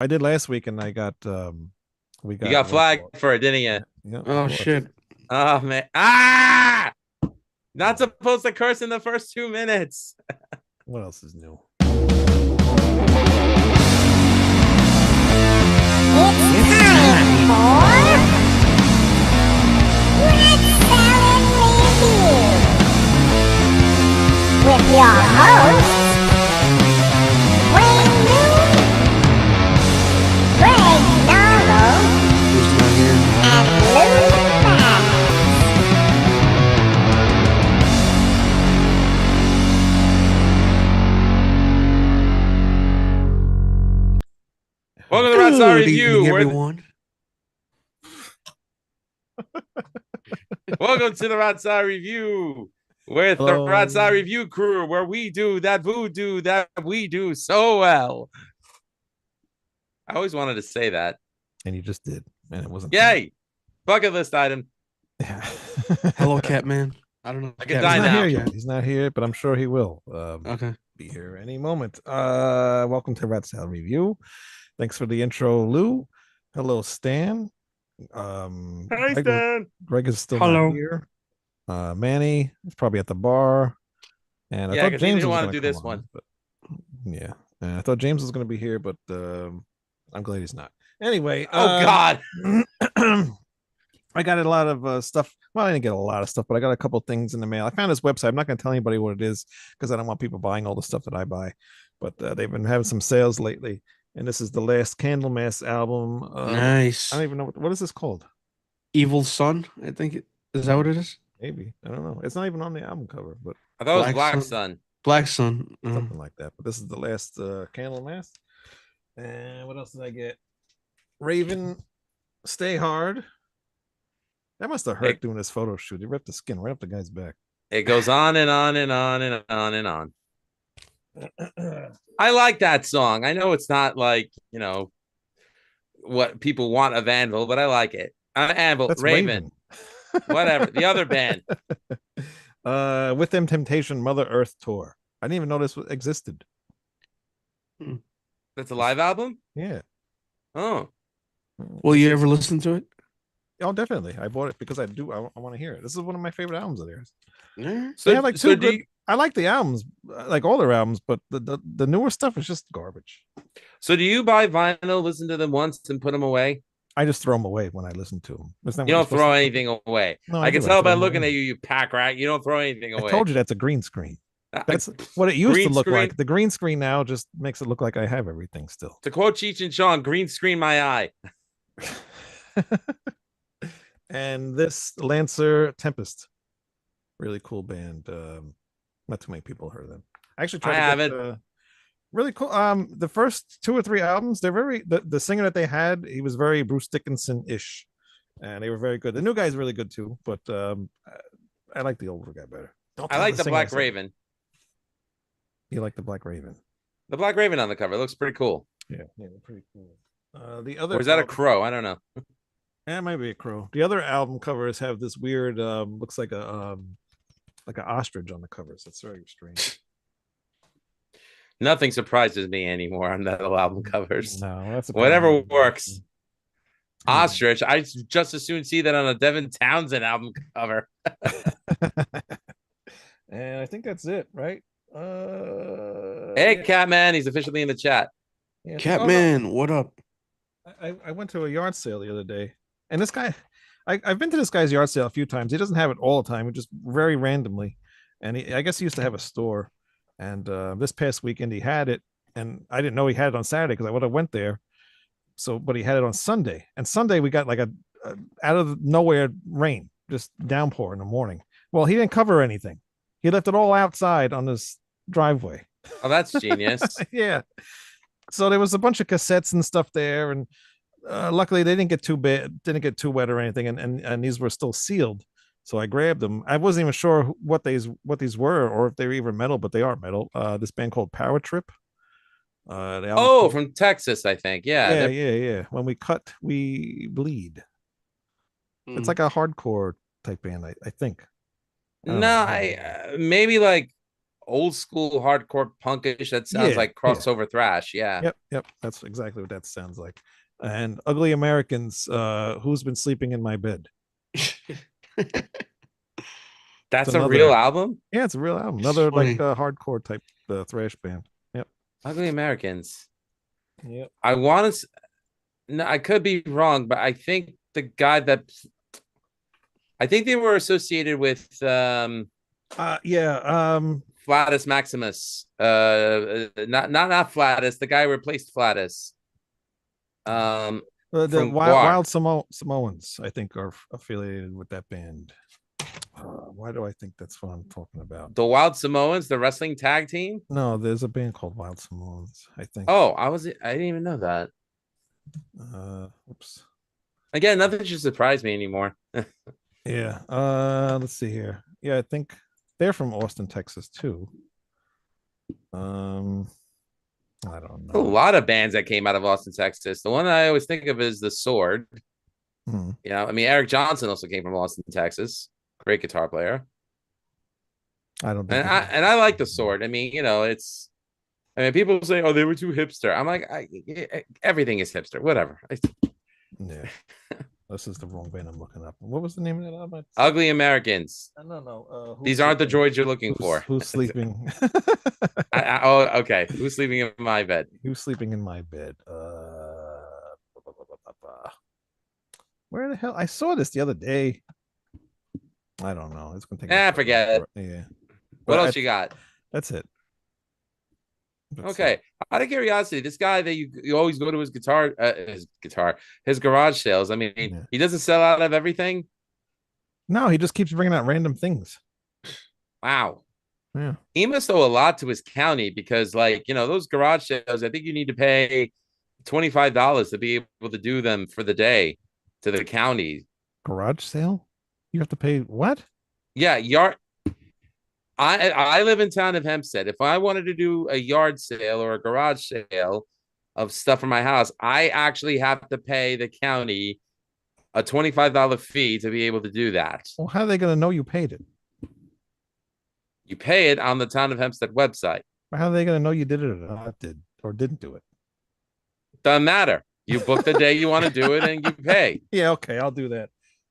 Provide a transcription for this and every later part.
I did last week, and we You got got what? flagged for it, didn't you? Yeah, of Oh course. shit. Oh man. Ah! Not supposed to curse in the first 2 minutes. What else is new? It's time for Red Salad Review with your hosts, Wayne Moon, Greg Donald, Who's not here? and Lou Maddox. Welcome to the Rat Star Good Review. evening, everyone. Welcome to the Rat Star Review with the Hello. Rat Star Review crew, where we do that voodoo that we do so well. I always wanted to say that. And you just did, and it wasn't. Yay! Bucket list item. Yeah. Hello, Catman. I don't know. I If can He's die not Catman's now. here in yet. chat. He's not here, but I'm sure he will. Okay. Be here any moment. Welcome to Red Salad Review. Thanks for the intro, Lou. Hello, Stan. Hi, Greg, Stan. Greg is still not Hello. here. Manny is probably at the bar, and I Yeah, thought because he James didn't was want going to to do come this one. on, but yeah, and I thought James was going to be here, but I'm glad he's not. Anyway, Oh God. I got a lot of stuff. Well, I didn't get a lot of stuff, but I got a couple things in the mail. I found this website. I'm not going to tell anybody what it is because I don't want people buying all the stuff that I buy. But they've been having some sales lately, and this is the last Candlemass album. I Nice. don't even know what is this called. Evil Sun, I think is that what it is? Maybe I don't know. It's not even on the album cover, but I thought it was Black Black Sun. Sun. Black Sun. something like that. But this is the last Candlemass. And what else did I get? Raven, Stay Hard. That must have hurt It, doing this photo shoot. He ripped the skin right up the guy's back. it goes on and on and on and on and on. I like that song. I know it's not like, what people want of Anvil, but I like it. Anvil, That's Raven, Raven. whatever. The other band. With them Temptation Mother Earth tour. I didn't even know this existed. Hmm. That's a live album? Yeah. Oh. Will you ever listen to it? Oh, definitely. I bought it because I do. I want to hear it. This is one of my favorite albums of theirs. Yeah. They have like So two do good. you, I like the albums, like all their albums, but the newer stuff is just garbage. so do you buy vinyl, listen to them once, and put them away? I just throw them away when I listen to them. Isn't that You what you're don't supposed throw to do? anything away. No, I I can do. I tell throw by them looking away. at you, you pack rat. You don't throw anything I away. told you that's a green screen. Uh, That's what it used to green look screen. like. The green screen now just makes it look like I have everything still. To quote Cheech and Chong, green screen my eye. And this Lancer Tempest, really cool band. Not too many people heard of them. I actually I tried to haven't. get really cool. The first two or three albums, they're very the singer that they had, he was very Bruce Dickinson ish, and they were very good. The new guy's really good too, but I like the older guy better. Don't I tell like the the singer I Black said Raven. you like the Black Raven. The Black Raven on the cover. It looks pretty cool. Yeah, they're pretty cool. The Or other is that a album, crow? I don't know. that might be a crow. The other album covers have this weird, looks like an ostrich on the covers. That's very strange. Nothing surprises me anymore on that album covers. No, that's a Whatever problem. works. Ostrich. I just as soon see that on a Devin Townsend album cover. And I think that's it, right? Hey, Yeah, Catman. He's officially in the chat. yeah, oh no, Catman, what up? I went to a yard sale the other day, and this guy, I've been to this guy's yard sale a few times. He doesn't have it all the time, just very randomly. And I guess he used to have a store. And this past weekend he had it, and I didn't know he had it on Saturday because I would have went there. So, but he had it on Sunday, and Sunday we got like a out of nowhere rain, just downpour in the morning. Well, he didn't cover anything. He left it all outside on his driveway. Oh, that's genius. Yeah. So there was a bunch of cassettes and stuff there, and luckily they didn't get too bad, didn't get too wet or anything, and these were still sealed. So I grabbed them. I wasn't even sure what these were or if they were even metal, but they are metal. This band called Power Trip. The album's Oh, called, from Texas, I think. Yeah. yeah. When we cut, we bleed. It's like a hardcore type band, I think. I don't No, know. I maybe like old school hardcore punkish that sounds like crossover thrash. Yeah. Yep. That's exactly what that sounds like. And Ugly Americans, Who's Been Sleeping in My Bed? That's It's a another, real album. yeah, it's a real album. It's Another like funny. hardcore type thrash band. Yep. Ugly Americans. Yep. I want to. No, I could be wrong, but I think the guy that I think they were associated with Yeah. Flatus Maximus. Not Flatus. The guy who replaced Flatus. The From Wild Guar. Samoans, I think, are affiliated with that band. Why do I think that's what I'm talking about? The Wild Samoans, the wrestling tag team. No, there's a band called Wild Samoans, I think. Oh, I didn't even know that. Oops. Again, nothing should surprise me anymore. Yeah. Let's see here. Yeah, I think they're from Austin, Texas, too. I don't A know. lot of bands that came out of Austin, Texas. The one I always think of is The Sword. Hmm. You know, I mean, Eric Johnson also came from Austin, Texas. Great guitar player. I don't think. And I like The Sword. I mean, you know, I mean, people say, "Oh, they were too hipster." I'm like, everything is hipster. Whatever. Yeah. This is the wrong band I'm looking up. What was the name of that album? Ugly Americans. No. These aren't the droids you're looking for. Who's sleeping? Oh, okay. Who's sleeping in my bed? Who's sleeping in my bed? Where the hell? I saw this the other day. I don't know. It's gonna take. Forget it. Yeah. What else you got? That's it. Okay. Out of curiosity, this guy that you always go to his garage sales. I mean, he doesn't sell out of everything. No, he just keeps bringing out random things. Wow. Yeah. He must owe a lot to his county because, like, you know, those garage sales, I think you need to pay $25 to be able to do them for the day to the county. Garage sale? You have to pay what? Yeah, I live in town of Hempstead. If I wanted to do a yard sale or a garage sale of stuff for my house, I actually have to pay the county a $25 fee to be able to do that. Well, how are they going to know you paid it? You pay it on the town of Hempstead website. How are they going to know you did it or didn't do it? Doesn't matter. You book the day you want to do it and you pay. Yeah, okay, I'll do that.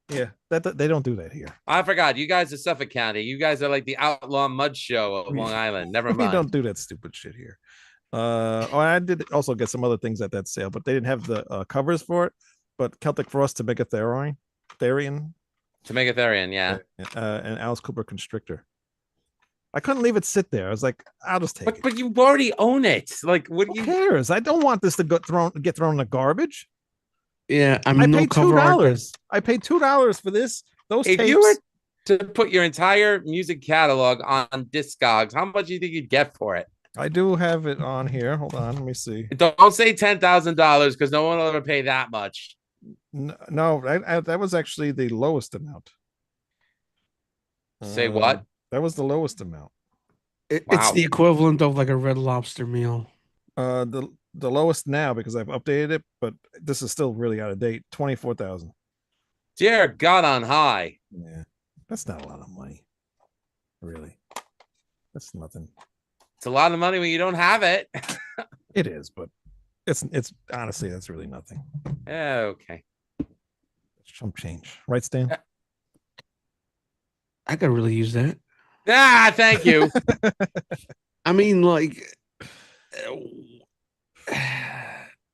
Yeah, that they don't do that here. I forgot. You guys are Suffolk County. You guys are like the outlaw mud show of Long Island. Never mind. We don't do that stupid shit here. I did also get some other things at that sale, but they didn't have the covers for it. But Celtic Frost, Therian, yeah. And Alice Cooper Constrictor. I couldn't leave it sit there. I was like, I'll just take it. But you already own it. Like, what Who cares? I don't want this to get thrown in the garbage. Yeah, I mean, I paid $2. I paid $2 for this. Those if tapes. You were to put your entire music catalog on Discogs, how much do you think you'd get for it? I do have it on here. Hold on, let me see. Don't say $10,000 because no one will ever pay that much. No, that was actually the lowest amount. Say what? That was the lowest amount. It's the equivalent of like a Red Lobster meal. The lowest now because I've updated it, but this is still really out of date. 24,000. Dear God on high. Yeah, that's not a lot of money. Really, that's nothing. It's a lot of money when you don't have it. It is, but it's honestly that's really nothing. Okay. It's chump change, right, Stan? I could really use that. Thank you. I mean, like,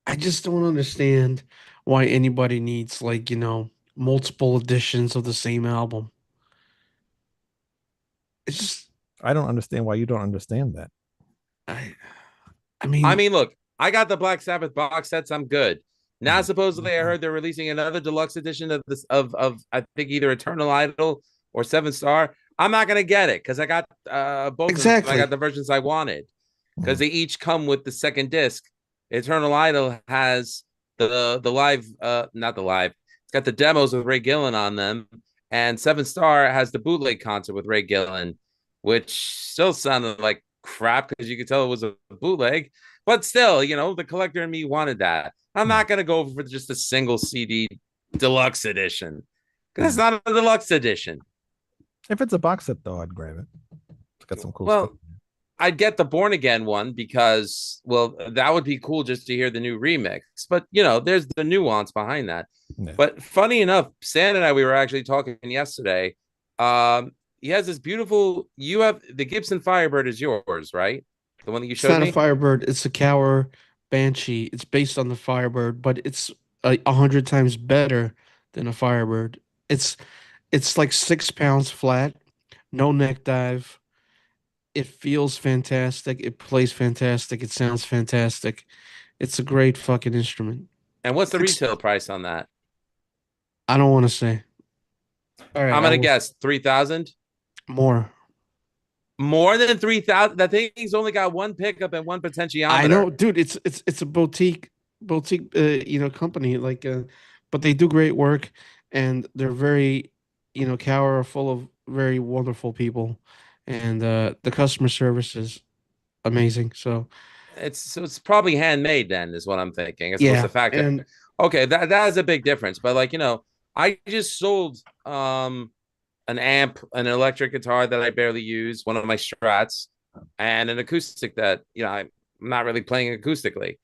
I just don't understand why anybody needs, like, you know, multiple editions of the same album. It's just, I don't understand why you don't understand that. I mean, look, I got the Black Sabbath box sets. I'm good. Now, supposedly, I heard they're releasing another deluxe edition of this of I think either Eternal Idol or Seven Star. I'm not gonna get it because I got both. Exactly. Of them. I got the versions I wanted because they each come with the second disc. Eternal Idol has the live, not the live. It's got the demos with Ray Gillen on them, and Seven Star has the bootleg concert with Ray Gillen, which still sounded like crap because you could tell it was a bootleg. But still, you know, the collector in me wanted that. I'm not gonna go for just a single CD deluxe edition because it's not a deluxe edition. If it's a box set, though, I'd grab it. It's got some cool stuff. I'd get the Born Again one because, well, that would be cool just to hear the new remix. But there's the nuance behind that. Yeah. But funny enough, Stan and I, we were actually talking yesterday. He has this beautiful. You have the Gibson Firebird is yours, right? The one that you It's showed not a me. Firebird. It's a Cower Banshee. It's based on the Firebird, but it's 100 times better than a Firebird. It's like 6 pounds flat, no neck dive. It feels fantastic. It plays fantastic. It sounds fantastic. It's a great fucking instrument. And what's the Six- retail price on that? I don't want to say. All right, I'm gonna guess 3,000. more. More than 3,000. That thing's only got one pickup and one potentiometer. I know, dude. It's a boutique company but they do great work, and they're very Cower are full of very wonderful people, and the customer service is amazing. So It's probably handmade then, is what I'm thinking. As opposed yeah, to factory. and Okay, that is a big difference. But I just sold an amp, an electric guitar that I barely use, one of my Strats, and an acoustic that I'm not really playing acoustically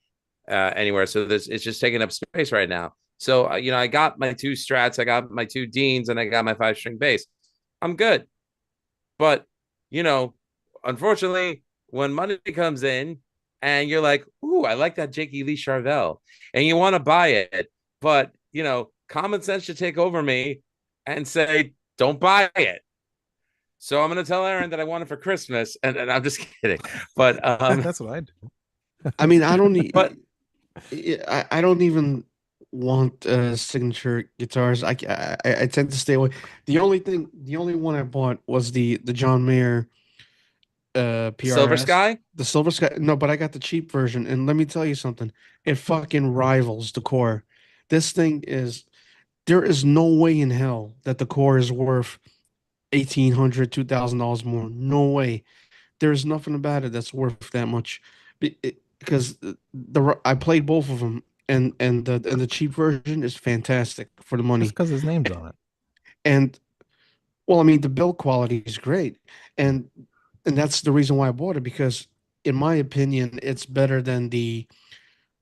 anywhere. So it's just taking up space right now. So I got my 2 Strats, I got my 2 Deans, and I got my 5-string bass. I'm good. But unfortunately, when money comes in and you're like, "Ooh, I like that Jakey Lee Charvel," and you want to buy it, but common sense should take over me and say, "Don't buy it." So I'm gonna tell Aaron that I want it for Christmas, and I'm just kidding. But That's what I do. I mean, I don't need. But- I don't even want signature guitars. I tend to stay away. The only one I bought was the John Mayer PRS. Silver Sky. The Silver Sky. No, but I got the cheap version, and let me tell you something. It fucking rivals the Core. This thing is. There is no way in hell that the Core is worth $1,800, $2,000 more. No way. There's nothing about it that's worth that much. Because I played both of them, and the cheap version is fantastic for the money. Just because his name's on it. And well, I mean, the build quality is great, and that's the reason why I bought it, because in my opinion, it's better than the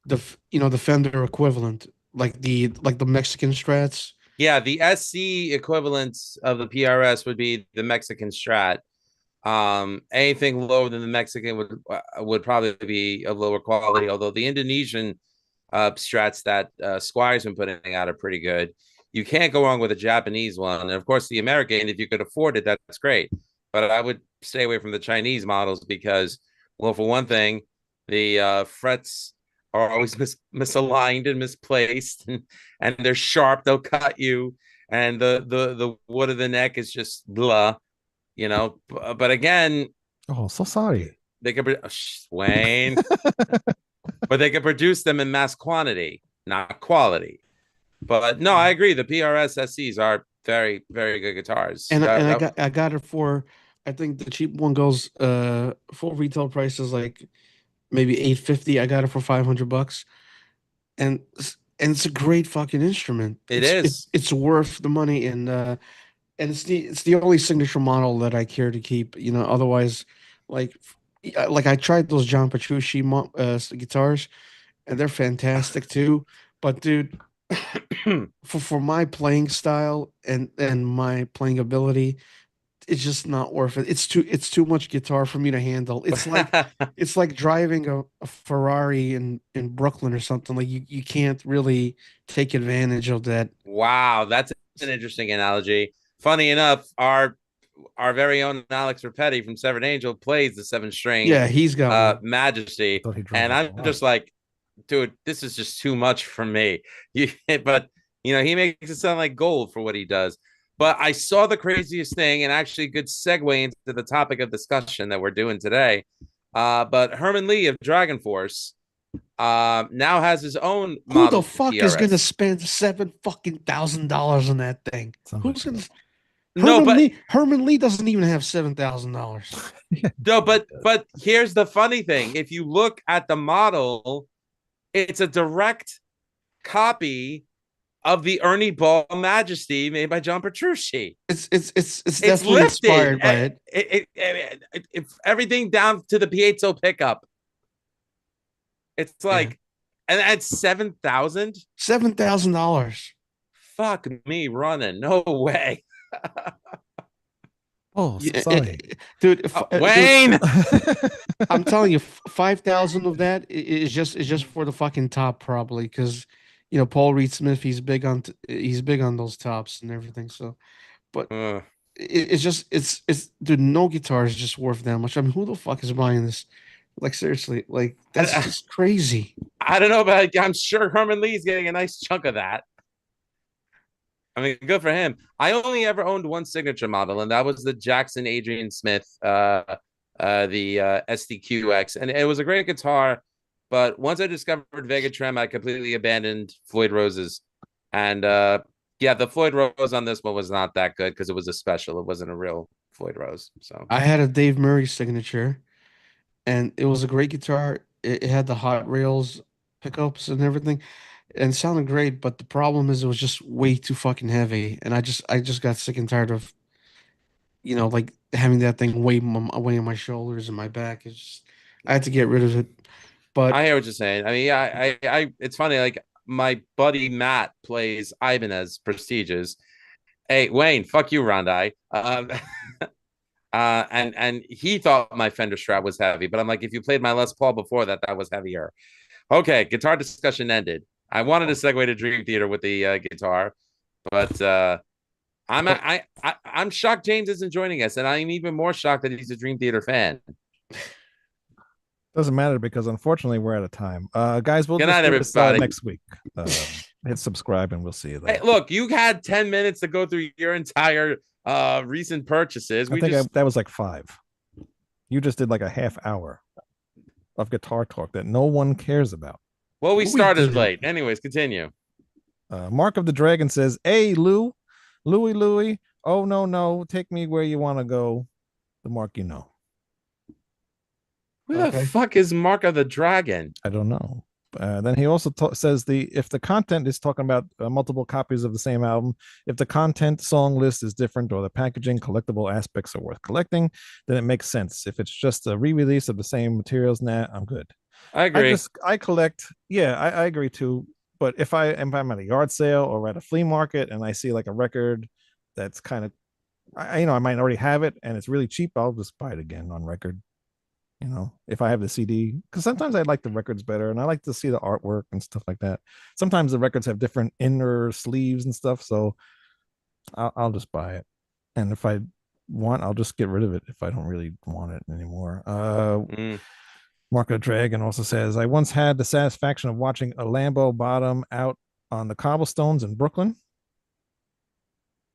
Fender equivalent, like the Mexican Strats. Yeah, the SC equivalent of the PRS would be the Mexican Strat. Anything lower than the Mexican would probably be of lower quality. Although the Indonesian Strats that Squire's been putting out are pretty good. You can't go wrong with a Japanese one, and of course the American. If you could afford it, that's great. But I would stay away from the Chinese models because, well, for one thing, the frets are always misaligned and misplaced, and they're sharp. They'll cut you, and the wood of the neck is just blah. But again, Oh, so sorry. they could Wayne, but they could produce them in mass quantity, not quality. But no, I agree. The PRS SCs are very, very good guitars. And I got it for, I think the cheap one goes full retail price is like maybe 850. I got it for $500, and it's a great fucking instrument. It's worth the money, and it's the only signature model that I care to keep. Otherwise, like I tried those John Petrucci guitars, and they're fantastic too. But dude, for my playing style and my playing ability, it's just not worth it. It's too much guitar for me to handle. It's like driving a Ferrari in Brooklyn or something. Like you can't really take advantage of that. Wow, that's an interesting analogy. Funny enough, our very own Alex Rapetti from Severed Angel plays the 7-string. Yeah, he's got one. Majesty, and I'm just like, dude, this is just too much for me. But he makes it sound like gold for what he does. But I saw the craziest thing, and actually a good segue into the topic of discussion that we're doing today. But Herman Lee of Dragon Force now has his own. Who the fuck is going to spend $7,000 on that thing? Who's going to? Herman Lee doesn't even have $7,000. No, but here's the funny thing: if you look at the model, it's a direct copy of the Ernie Ball Majesty made by John Petrucci. It's It's definitely lifted. inspired by it. Everything down to the piezo pickup. It's like, and at 7,000. $7,000. Fuck me running. No way. Oh, Yeah, sorry. dude. Dude, Wayne. I'm telling you, 5,000 of that is just for the fucking top, probably, because Paul Reed Smith, he's big on those tops and everything. So, but it's just it's dude, no guitar is just worth that much. I mean, who the fuck is buying this? Like seriously, like that's just crazy. I don't know, but I'm sure Herman Lee's getting a nice chunk of that. I mean, good for him. I only ever owned one signature model, and that was the Jackson Adrian Smith, the SDQX, and it was a great guitar. But once I discovered Vegatrem, I completely abandoned Floyd Rose's, and yeah, the Floyd Rose on this one was not that good because it was a special. It wasn't a real Floyd Rose. So I had a Dave Murray signature, and it was a great guitar. It had the hot rails pickups and everything, and it sounded great. But the problem is, it was just way too fucking heavy, and I just got sick and tired of like having that thing weighing on my shoulders and my back. I had to get rid of it. But I hear what you're saying. I mean, yeah, it's funny. Like my buddy Matt plays Ibanez Prestiges. Hey, Wayne, fuck you, Rondai. And he thought my Fender Strat was heavy, but I'm like, if you played my Les Paul before that, that was heavier. Okay, guitar discussion ended. I wanted to segue to Dream Theater with the guitar, but I'm shocked James isn't joining us, and I'm even more shocked that he's a Dream Theater fan. Doesn't matter because unfortunately we're out of time. Guys, we'll Good just night, do this everybody. next week. Hit subscribe and we'll see you there. Hey, look, you had 10 minutes to go through your entire recent purchases. I think that was like 5. You just did like a half hour of guitar talk that no one cares about. Well, we started late. Anyways, continue. Mark of the Dragon says, "Hey, Louie. Oh no, take me where you want to go." The Mark, you know. Who the fuck is Mark of the Dragon? I don't know. Then he also says if the content is talking about multiple copies of the same album, if the content song list is different or the packaging collectible aspects are worth collecting, then it makes sense. If it's just a re-release of the same materials, I'm good. I agree. I collect. Yeah, I agree too. But if I'm at a yard sale or at a flea market and I see like a record that's kind of, I might already have it and it's really cheap, I'll just buy it again on record. If I have the CD, because sometimes I like the records better and I like to see the artwork and stuff like that. Sometimes the records have different inner sleeves and stuff, so I'll just buy it. And if I want, I'll just get rid of it if I don't really want it anymore. Mark of the Dragon also says, "I once had the satisfaction of watching a Lambo bottom out on the cobblestones in Brooklyn."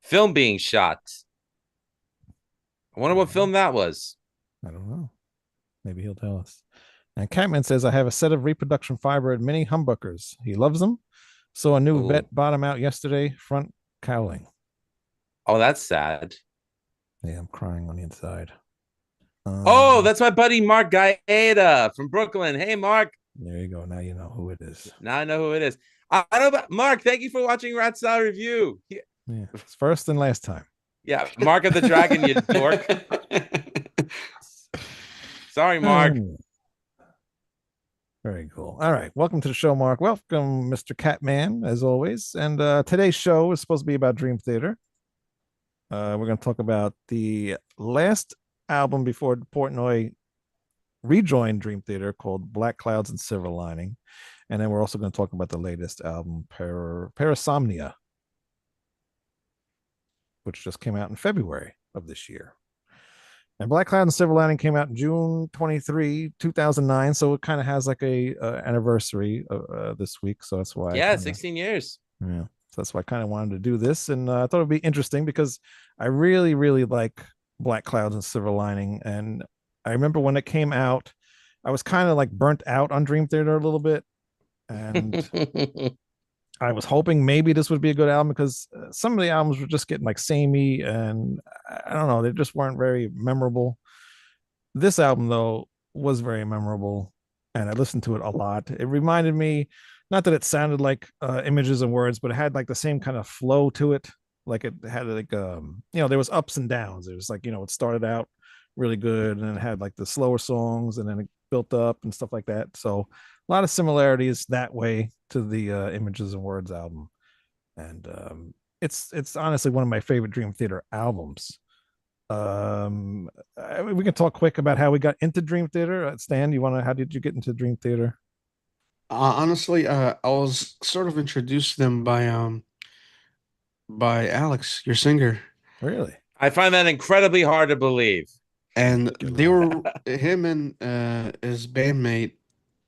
Film being shot. I wonder what film that was. I don't know. Maybe he'll tell us. And Catman says, "I have a set of reproduction fiber mini humbuckers. He loves them. So a new vet bottom out yesterday, front cowling." Oh, that's sad. Yeah, I'm crying on the inside. That's my buddy Mark Gaeta from Brooklyn. Hey, Mark. There you go. Now you know who it is. Now I know who it is. I know about Mark. Thank you for watching Rat Style Review. Yeah, it's first and last time. Yeah, Mark of the Dragon, you dork. Sorry, Mark. Very cool. All right. Welcome to the show, Mark. Welcome, Mr. Catman, as always. And today's show is supposed to be about Dream Theater. We're going to talk about the last album before Portnoy rejoined Dream Theater, called Black Clouds and Silver Lining. And then we're also going to talk about the latest album, Parasomnia, which just came out in February of this year. And Black Cloud and Silver Lining came out in June 23, 2009. So it kind of has like a anniversary this week. So that's why. Yeah, 16 years. Yeah. So that's why I kind of wanted to do this. And I thought it'd be interesting because I really, really like Black Clouds and Silver Lining. And I remember when it came out, I was kind of like burnt out on Dream Theater a little bit. And I was hoping maybe this would be a good album because some of the albums were just getting like samey and I don't know, they just weren't very memorable. This album though was very memorable and I listened to it a lot. It reminded me not that it sounded like images and words, but it had like the same kind of flow to it. Like it had like there was ups and downs. It was like it started out really good, and then it had like the slower songs, and then it built up and stuff like that. So a lot of similarities that way to the Images and Words album, and it's honestly one of my favorite Dream Theater albums. We can talk quick about how we got into Dream Theater. Stan, how did you get into Dream Theater? Honestly, I was sort of introduced to them by Alex, your singer, Really? I find that incredibly hard to believe. and they Ridiculous. were him and his bandmate,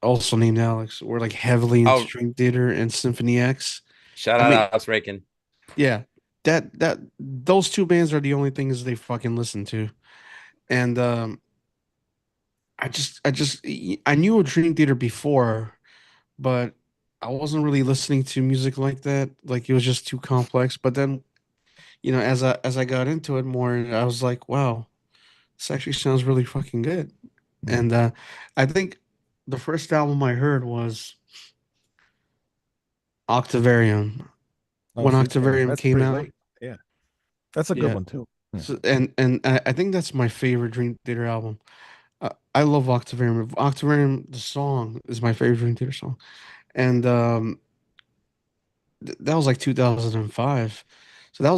also named Alex, were like heavily into Oh, Dream Theater and Symphony X. shout I out mean, Alex Rakin. yeah, that those two bands are the only things they fucking listen to, and I knew of Dream Theater before, but I wasn't really listening to music like that. Like it was just too complex. But then, as I got into it more, I was like, wow, this actually sounds really fucking good. Mhm. And I think the first album I heard was Octavarium. Oh, When so yeah, Octavarium that's came pretty out, late. Yeah, that's a good yeah. one too. Yeah. So, and I think that's my favorite Dream Theater album. I love Octavarium. Octavarium, the song is my favorite Dream Theater song, and that was like 2005. So that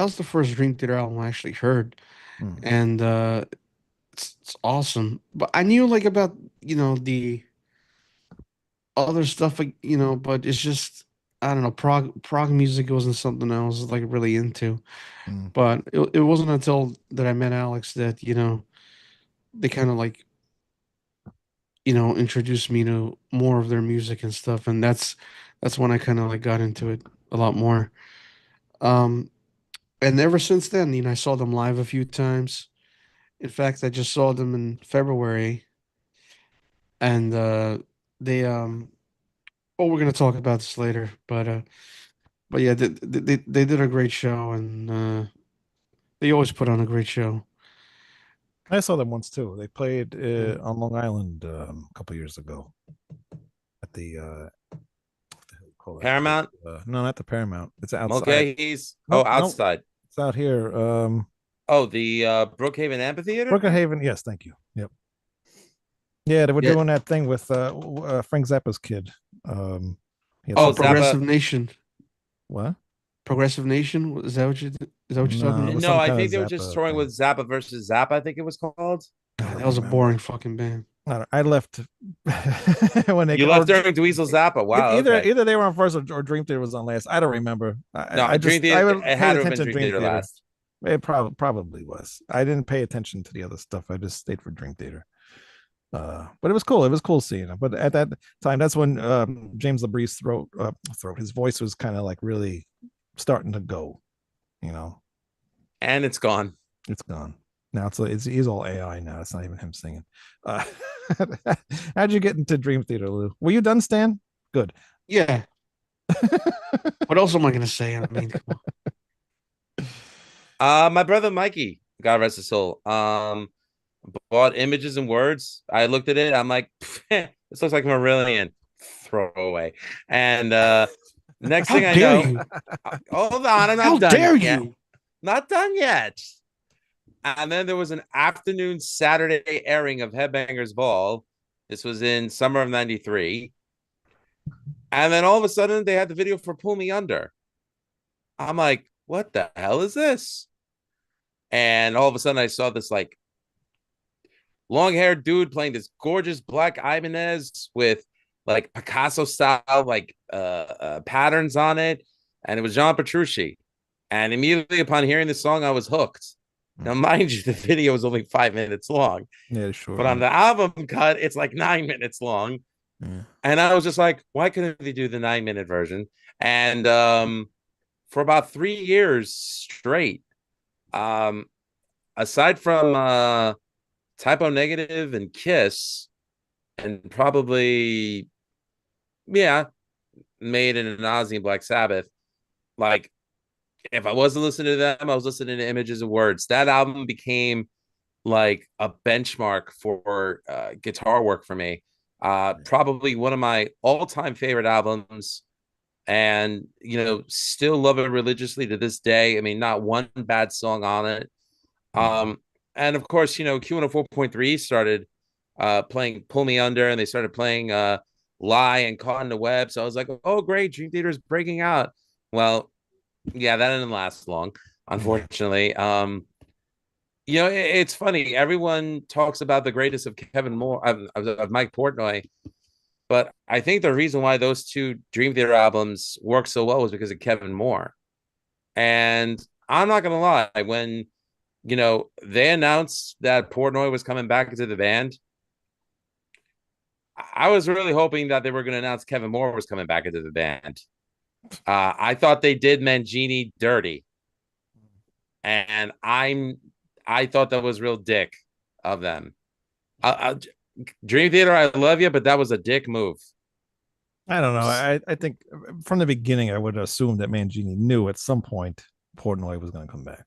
was the first Dream Theater album I actually heard, Mm. and it's awesome. But I knew like about the other stuff, like but it's just I don't know, prog music wasn't something I was like really into. Mm. But it wasn't until that I met Alex that they kind of like introduced me to more of their music and stuff, and that's when I kind of like got into it a lot more. Um, and ever since then, I saw them live a few times. In fact, I just saw them in February, and they oh, we're gonna talk about this later, but yeah, they did a great show, and they always put on a great show. I saw them once too. They played Yeah. on Long Island a couple years ago at the what the hell do you call that place? Paramount, No, not the Paramount. It's outside. Mulcahy's. Oh, Nope, nope. outside. It's out here. Oh, the Brookhaven Amphitheater. Brookhaven. Yes, thank you. Yep. Yeah, they were Yeah. doing that thing with Frank Zappa's kid. He had Oh, Oh, something. Zappa. Progressive Nation. What? Progressive Nation. Is that what you're talking No, it about? was No, some I kind of think they were just Zappa touring thing. with Zappa versus Zappa. I think it was called. I God, don't that was a remember. boring fucking band. I left when they You or left during Dweezil Zappa. Wow. either Okay. either they were on first or Dream Theater was on last. I don't remember. No, Dream I Theater. would It paid had to have been attention to Dream Dream Theater Theater. last. It probably was. I didn't pay attention to the other stuff. I just stayed for Dream Theater. But it was cool. It was cool seeing him. But at that time, that's when James LaBrie's throat, his voice was kind of like really starting to go. You know, And it's gone. it's gone now. He's all AI now. It's not even him singing. Uh, how'd you get into Dream Theater, Lou? Were you done, Stan? Good. Yeah. What else am I gonna say? I mean, come My brother Mikey, God rest his soul, bought Images and Words. I looked at it. I'm like, this looks like Marillion. Throw away. And next How thing I dare know, you? hold on, I'm How not done dare yet. you? Not done yet. And then there was an afternoon Saturday airing of Headbangers Ball. This was in summer of '93. And then all of a sudden they had the video for Pull Me Under. I'm like, what the hell is this? And all of a sudden I saw this like long-haired dude playing this gorgeous black Ibanez with like Picasso style like patterns on it. And it was John Petrucci. And immediately upon hearing the song, I was hooked. Now, mind you, the video is only 5 minutes long, Yeah, sure. but on the album cut, it's like 9 minutes long. Yeah. And I was just like, why couldn't they do the 9 minute version? And for about 3 years straight, um, aside from Typo Negative and Kiss, and probably, yeah, Maiden and Ozzy and Black Sabbath, like, if I wasn't listening to them, I was listening to Images and Words. That album became like a benchmark for guitar work for me. Probably one of my all-time favorite albums, and still love it religiously to this day. I mean, not one bad song on it. And of course, Q104.3 started playing Pull Me Under, and they started playing Lie and Caught in the Web. So I was like, oh, great, Dream Theater's breaking out. Well, yeah, that didn't last long, unfortunately. It's funny. Everyone talks about the greatest of Kevin Moore, of Mike Portnoy, but I think the reason why those two Dream Theater albums work so well was because of Kevin Moore. And I'm not gonna lie, when they announced that Portnoy was coming back into the band, I was really hoping that they were going to announce Kevin Moore was coming back into the band. I thought they did Mangini dirty, and I thought that was real dick of them. Dream Theater, I love you, but that was a dick move. I don't know. I think from the beginning, I would assume that Mangini knew at some point Portnoy was going to come back.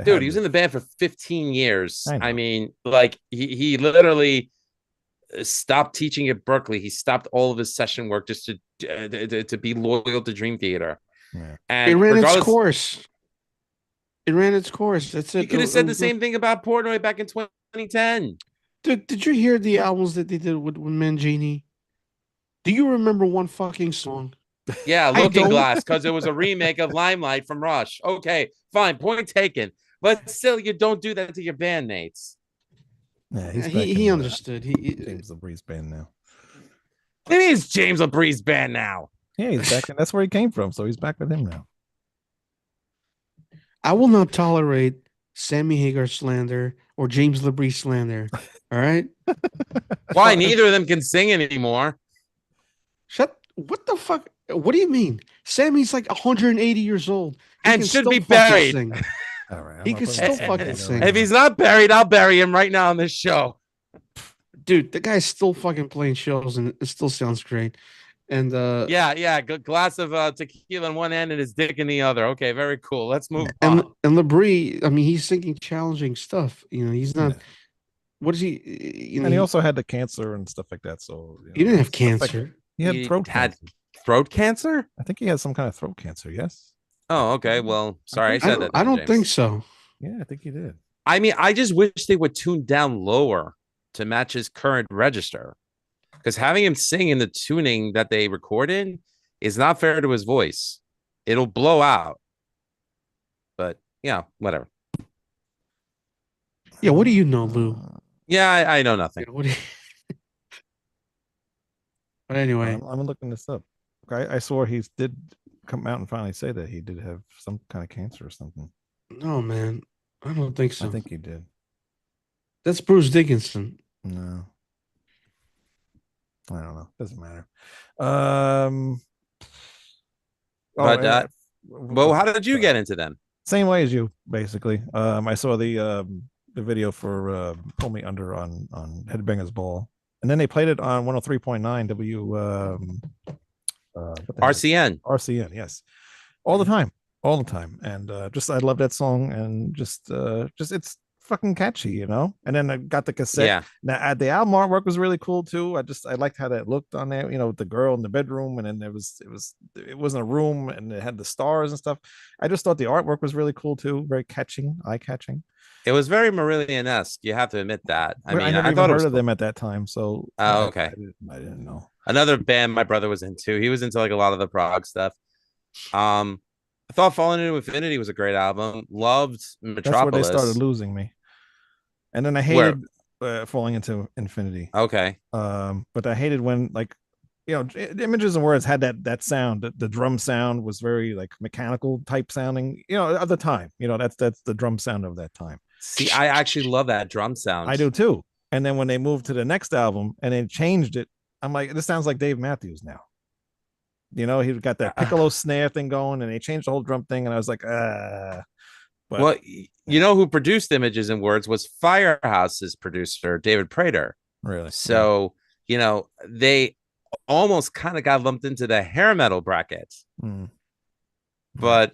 Dude, he was in the band for 15 years. I mean, like he literally stopped teaching at Berkeley. He stopped all of his session work just to be loyal to Dream Theater. Yeah. And it ran its course. It ran its course. That's it. You could have said the same thing about Portnoy back in 2010. Did you hear the albums that they did with Mangini? Do you remember one fucking song? Yeah, Looking Glass, because it was a remake of Limelight from Rush. Okay, fine, point taken. But still, you don't do that to your bandmates. Yeah, he understood. James LaBrie's band now. It is James LaBrie's band now. Yeah, he's back, and that's where he came from. So he's back with him now. I will not tolerate Sammy Hagar slander or James LaBrie slander. All right. Why? Neither of them can sing anymore. What the fuck? What do you mean? Sammy's like 180 years old and should be buried. All right, he can still fucking sing. If he's not buried, I'll bury him right now on this show. Dude, the guy's still fucking playing shows and it still sounds great. And yeah, good glass of tequila in one end and his dick in the other. Okay, very cool. Let's move on. And LaBrie, I mean, he's singing challenging stuff. He's not. Yeah. What is he? And he also had the cancer and stuff like that. So he didn't have cancer. He had throat cancer. Throat cancer? I think he had some kind of throat cancer. Yes. Oh, okay. Well, sorry, I said that. I don't think so. Yeah, I think he did. I mean, I just wish they would tune down lower to match his current register, because having him sing in the tuning that they recorded is not fair to his voice. It'll blow out. But yeah, whatever. Yeah, what do you know, Lou? Yeah, I know nothing. But anyway, I'm looking this up. I swore he did come out and finally say that he did have some kind of cancer or something. No, man, I don't think so. I think he did. That's Bruce Dickinson. No, I don't know. Doesn't matter. Well, how did you get into them? Same way as you, basically. I saw the video for Pull Me Under on Headbangers Ball, and then they played it on 103.9 RCN. RCN, yes, all the time, and I love that song, and just it's fucking catchy, And then I got the cassette. Yeah. Now the album artwork was really cool too. I liked how that looked on there, with the girl in the bedroom, and then it wasn't a room, and it had the stars and stuff. I just thought the artwork was really cool too, very eye catching. It was very Marillion-esque. You have to admit that. I mean, I thought heard of them at that time, so okay. I didn't know. Another band my brother was into. He was into like a lot of the prog stuff. I thought Falling into Infinity was a great album. Loved Metropolis. That's where they started losing me. And then I hated Falling into Infinity. Okay. But I hated when Images and Words had that sound. The drum sound was very like mechanical type sounding. At the time. That's the drum sound of that time. See, I actually love that drum sound. I do too. And then when they moved to the next album and they changed it, I'm like, this sounds like Dave Matthews now. He got that piccolo snare thing going, and they changed the whole drum thing, and I was like, But, well, who produced Images and Words was Firehouse's producer, David Prater. Really? So, they almost kind of got lumped into the hair metal bracket. But,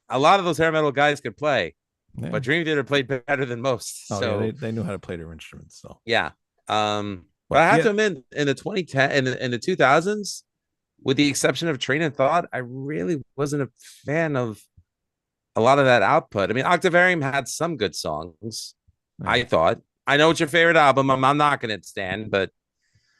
a lot of those hair metal guys could play, but Dream Theater played better than most. Oh, so yeah, they knew how to play their instruments. So yeah. But I have yeah, to admit, in the 2010 in the 2000s, with the exception of Train of Thought, I really wasn't a fan of a lot of that output. I mean, Octavarium had some good songs. yeah. I thought. I know it's your favorite album. I'm not going to stand, but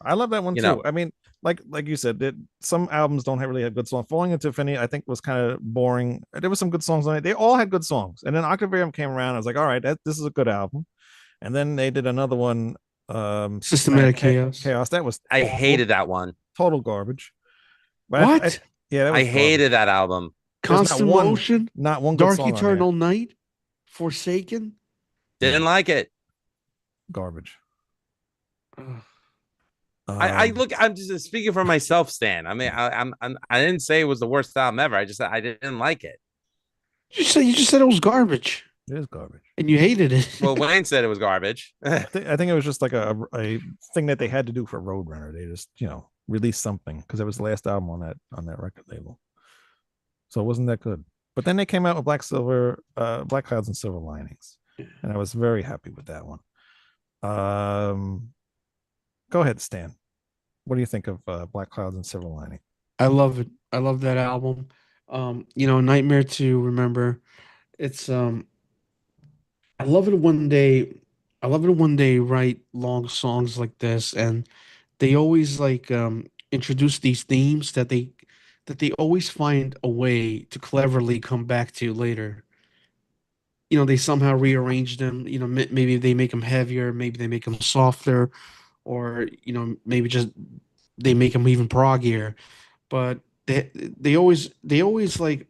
I love that one you too. know, I mean, like you said, some albums don't really have good songs. Falling into Infinity, I think, was kind of boring. There was some good songs on it. They all had good songs. And then Octavarium came around. I was like, all right, this is a good album. And then they did another one, Systematic Chaos. Chaos. That was I awful, hated that one. total garbage. But What? yeah, that I was garbage. hated that album. There's Constant Motion, not one good Dark song on there. Eternal Night, Forsaken. Didn't No, like it. garbage. Ugh. I look. I'm just speaking for myself, Stan. I mean, I didn't say it was the worst album ever. I just said I didn't like it. You just said it was garbage, It is garbage. and you hated it. Well, Wayne said it was garbage. I think it was just like a thing that they had to do for Roadrunner. They just released something because it was the last album on that record label, so it wasn't that good. But then they came out with Black Clouds and Silver Linings, and I was very happy with that one. Go ahead, Stan. What do you think of Black Clouds and Silver Lining? I love it. I love that album. Nightmare to Remember. It's I love it when they write long songs like this, and they always introduce these themes that they always find a way to cleverly come back to later. They somehow rearrange them. Maybe they make them heavier, maybe they make them softer, or maybe just they make them even proggier. But they always like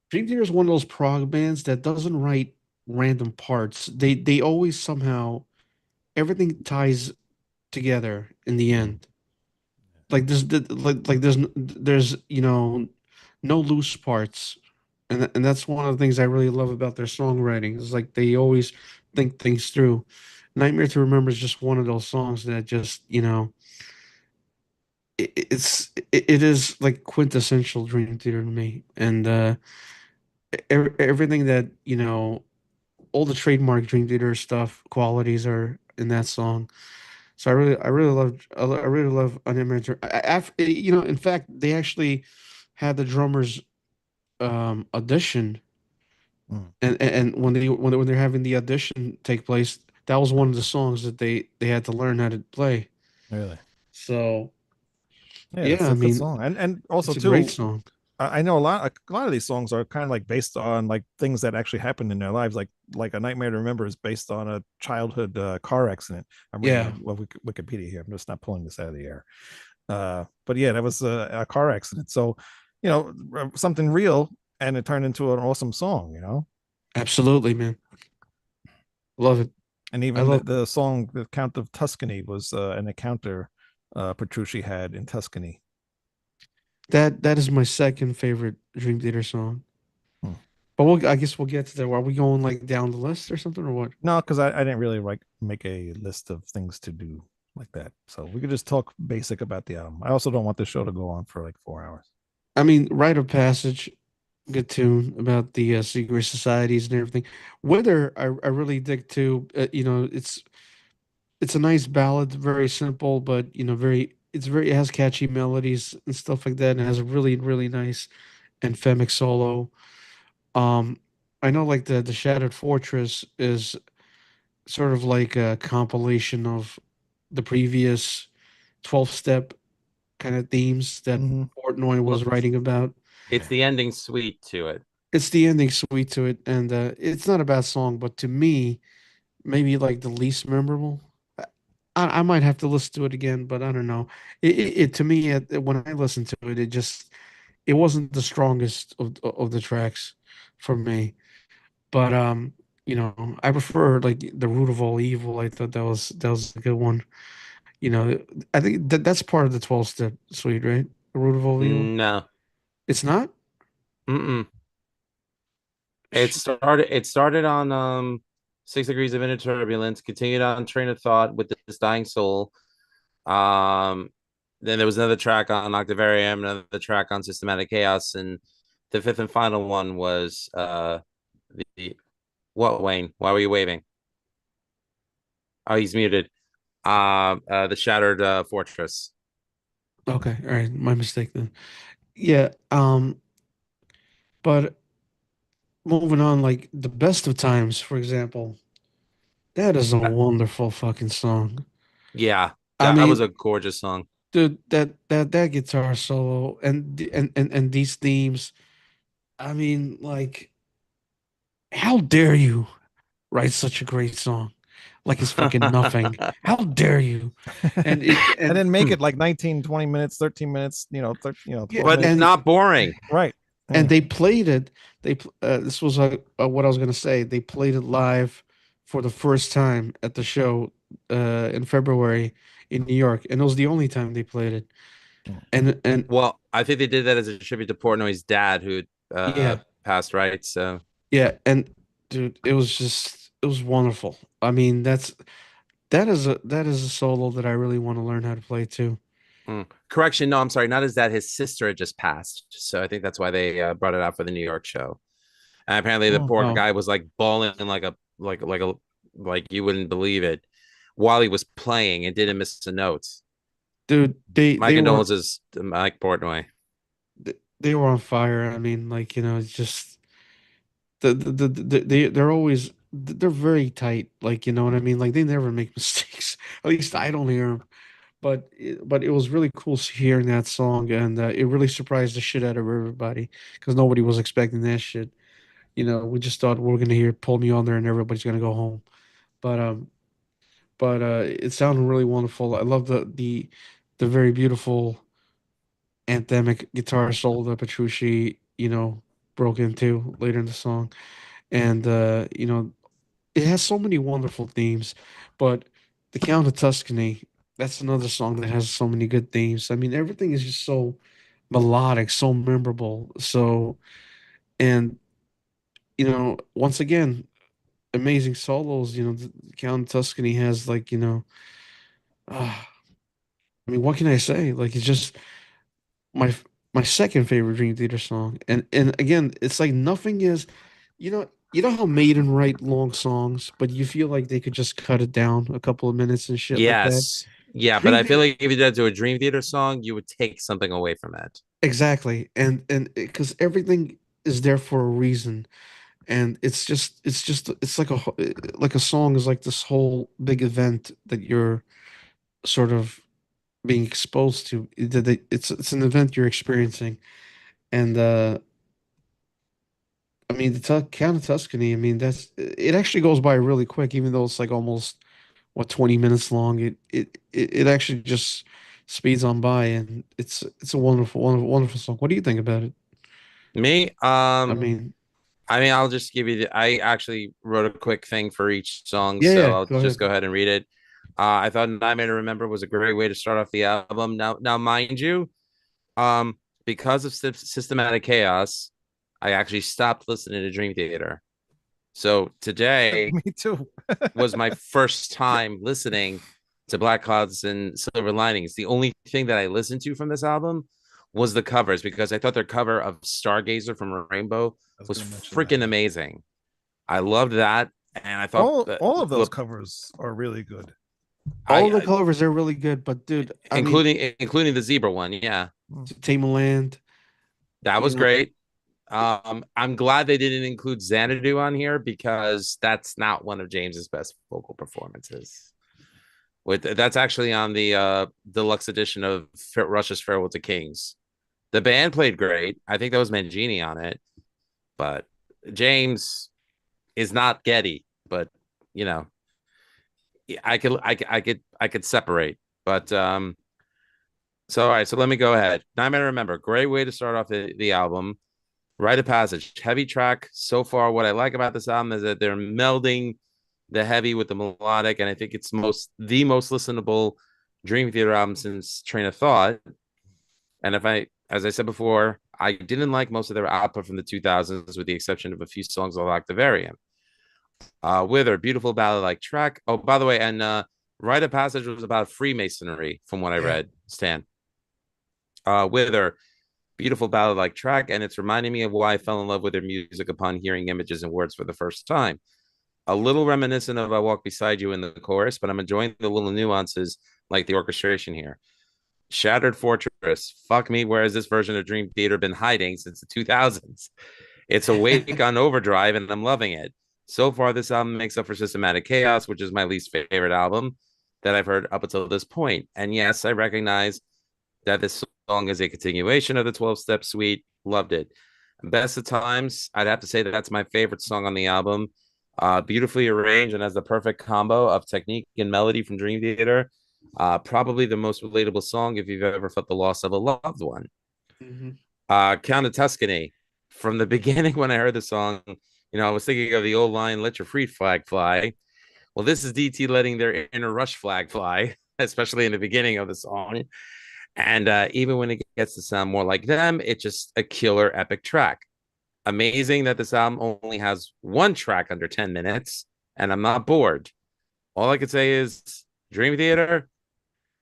Dream Theater is one of those prog bands that doesn't write random parts. They always somehow everything ties together in the end. Like there's no loose parts, and that's one of the things I really love about their songwriting. It's like they always think things through. Nightmare to Remember is just one of those songs that just it is like quintessential Dream Theater to me, and everything that all the trademark Dream Theater stuff qualities are in that song. So I really love Unlimited. In fact, they actually had the drummers audition, Mm, and when they're having the audition take place, that was one of the songs that they had to learn how to play. really? So Yeah, yeah, it's I a good mean, song. And also it's a great too, song. I know a lot of these songs are kind of like based on like things that actually happened in their lives. Like A Nightmare to Remember is based on a childhood car accident. I'm reading Yeah, Wikipedia here. I'm just not pulling this out of the air. But yeah, that was a car accident. So, something real, and it turned into an awesome song. absolutely, man. Love it. And I even love the song "The Count of Tuscany" was an encounter Petrucci had in Tuscany. that. That is my second favorite Dream Theater song. Hmm. But I guess we'll get to that. Are we going like down the list or something or what? No, because I didn't really like make a list of things to do like that. So we could just talk basic about the album. I also don't want the show to go on for like 4 hours. I mean, Rite of Passage, good tune about the secret societies and everything. Wither, I really dig too. It's a nice ballad, very simple, but it has catchy melodies and stuff like that, and it has a really really nice anthemic solo. Um, I know like the Shattered Fortress is sort of like a compilation of the previous 12 step kind of themes that Mm-hmm. Portnoy Well, was writing about. it's the ending suite to it. It's the ending sweet to it, and it's not a bad song, but to me, maybe like the least memorable. I might have to listen to it again, but I don't know. To me, when I listened to it, it wasn't the strongest of the tracks for me. But I prefer like the root of all evil. I thought that was a good one. You know, I think that's part of the 12 step suite, right? The root of all evil. No. It's not. Mm-mm. It started on 6 Degrees of Inner Turbulence, continued on Train of Thought with This Dying Soul. Um then there was another track on Octavarium, another track on Systematic Chaos, and the fifth and final one was the what, Wayne? Why were you waving? Oh, he's muted. The Shattered Fortress. Okay, all right, my mistake then. Yeah, but moving on, like the best of times, for example, that is a Uh, wonderful fucking song. Yeah, I that was mean, a gorgeous song. dude, that guitar solo and these themes. I mean, like, how dare you write such a great song? Like it's fucking nothing. How dare you? And it And then make Hmm. it like 19, 20 minutes, 13 minutes, 12 yeah, But minutes. not boring. Right. and Yeah. they played it. This was what I was gonna say. They played it live for the first time at the show in February in New York, and it was the only time they played it. And Well, I think they did that as a tribute to Portnoy's dad, who yeah, passed, right? So yeah, and dude, it was wonderful. I mean, that is a solo that I really want to learn how to play too. Correction, no, I'm sorry, not his dad. His sister had just passed, so I think that's why they brought it out for the New York show. And apparently, the Oh, poor Oh, guy was like bawling like you wouldn't believe it while he was playing and didn't miss a note. dude, My condolences to Mike Portnoy. they were on fire. I mean, like, it's just they're always they're very tight. Like, you know what I mean? Like they never make mistakes. At least I don't hear them. But it was really cool hearing that song, and it really surprised the shit out of everybody because nobody was expecting that shit. We just thought we are gonna hear "Pull Me On There" and everybody's gonna go home. But it sounded really wonderful. I love the very beautiful anthemic guitar solo that Petrucci, broke into later in the song. And it has so many wonderful themes. But The Count of Tuscany, that's another song that has so many good themes. I mean, everything is just so melodic, so memorable. And once again, amazing solos. The Count of Tuscany has like, ah, I mean, what can I say? Like, it's just my my second favorite Dream Theater song. And again, it's like nothing is, you know how Maiden write long songs, but you feel like they could just cut it down a couple of minutes and shit like that. Yes, yeah, but Dream I feel Theater, like if you did do a Dream Theater song, you would take something away from it. exactly, and because everything is there for a reason, and it's like like a song is like this whole big event that you're sort of being exposed to. It's an event you're experiencing, and I mean, the Count of Tuscany. I mean, it actually goes by really quick, even though it's like almost 20 minutes long. It actually just speeds on by, and it's a wonderful, wonderful, wonderful song. What do you think about it? Me, I mean, I'll just give you I actually wrote a quick thing for each song, yeah, so yeah. I'll Go just ahead. go ahead and read it. I thought Nightmare to Remember was a great way to start off the album. Now, mind you, um, because of systematic chaos, I actually stopped listening to Dream Theater. So today Me too. was my first time listening to Black Clouds and Silver Linings. The only thing that I listened to from this album was the covers because I thought their cover of Stargazer from Rainbow I was was going to mention that. freaking amazing. I loved that, and I thought All of those covers are really good. All of the I covers are really good, but dude, I mean, including the zebra one. Yeah, Mm. Tamerland, that you was know, great. I'm glad they didn't include Xanadu on here because that's not one of James's best vocal performances. That's actually on the deluxe edition of Rush's Farewell to Kings. The band played great. I think that was Mangini on it, but James is not Getty. But you know, I could separate. But so all right, so let me go ahead. Nightmare to Remember, great way to start off the album. Rite of Passage, heavy track. So far, what I like about this album is that they're melding the heavy with the melodic, and I think it's the most listenable Dream Theater album since Train of Thought. And as I said before, I didn't like most of their output from the 2000s, with the exception of a few songs on Octavarium. Wither, beautiful ballad like track. Oh, by the way, and Rite of Passage was about Freemasonry, from what I yeah. read. Stan. Wither, beautiful ballad like track, and it's reminding me of why I fell in love with their music upon hearing images and words for the first time. a little reminiscent of I Walk Beside You in the chorus, but I'm enjoying the little nuances like the orchestration here. Shattered Fortress. Fuck me, where has this version of Dream Theater been hiding since the 2000s? It's awake on overdrive, and I'm loving it. So far, this album makes up for Systematic Chaos, which is my least favorite album that I've heard up until this point. And yes, I recognize that this song is a continuation of the 12-step suite. Loved it. Best of Times, I'd have to say that that's my favorite song on the album. Beautifully arranged and has the perfect combo of technique and melody from Dream Theater. Probably the most relatable song if you've ever felt the loss of a loved one. Count of Tuscany. From the beginning, when I heard the song, I was thinking of the old line, "Let your freed flag fly." Well, this is DT letting their inner Rush flag fly, especially in the beginning of the song. And even when it gets to sound more like them, it's just a killer epic track. Amazing that this album only has one track under 10 minutes, and I'm not bored. All I could say is Dream Theater,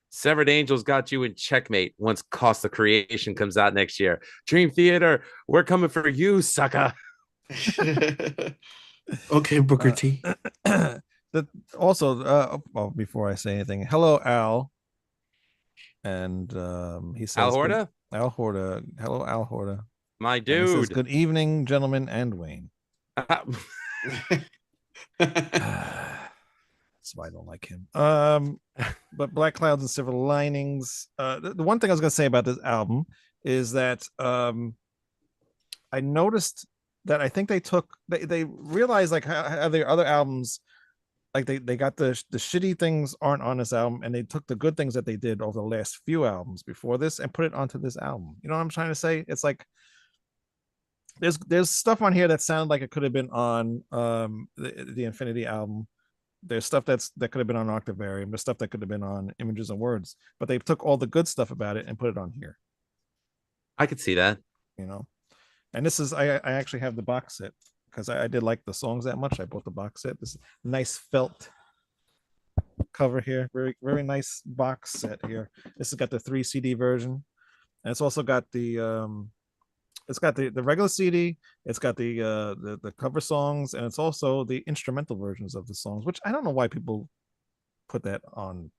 Severed Angels got you in checkmate once Cost of Creation comes out next year. Dream Theater, we're coming for you, sucker. Okay, Booker T. Before I say anything, hello, Al. And he says, Al Horta? Al Horta. Hello, Al Horta. My And he says, dude. good evening, gentlemen, and Wayne. That's why I don't like him. But Black Clouds and Silver Linings. The one thing I was going to say about this album is that I noticed that I think they realized like how their other albums, like they got the shitty things aren't on this album, and they took the good things that they did over the last few albums before this and put it onto this album. You know what I'm trying to say? It's like there's stuff on here that sounded like it could have been on the Infinity album. There's stuff that could have been on Octavarium. There's stuff that could have been on Images and Words, but they took all the good stuff about it and put it on here. I could see that. And this is I actually have the box set because I did like the songs that much. I bought the box set. This nice felt cover here, very very nice box set here. This has got the 3 CD version, and it's also got the regular CD. It's got the cover songs, and it's also the instrumental versions of the songs, which I don't know why people put that on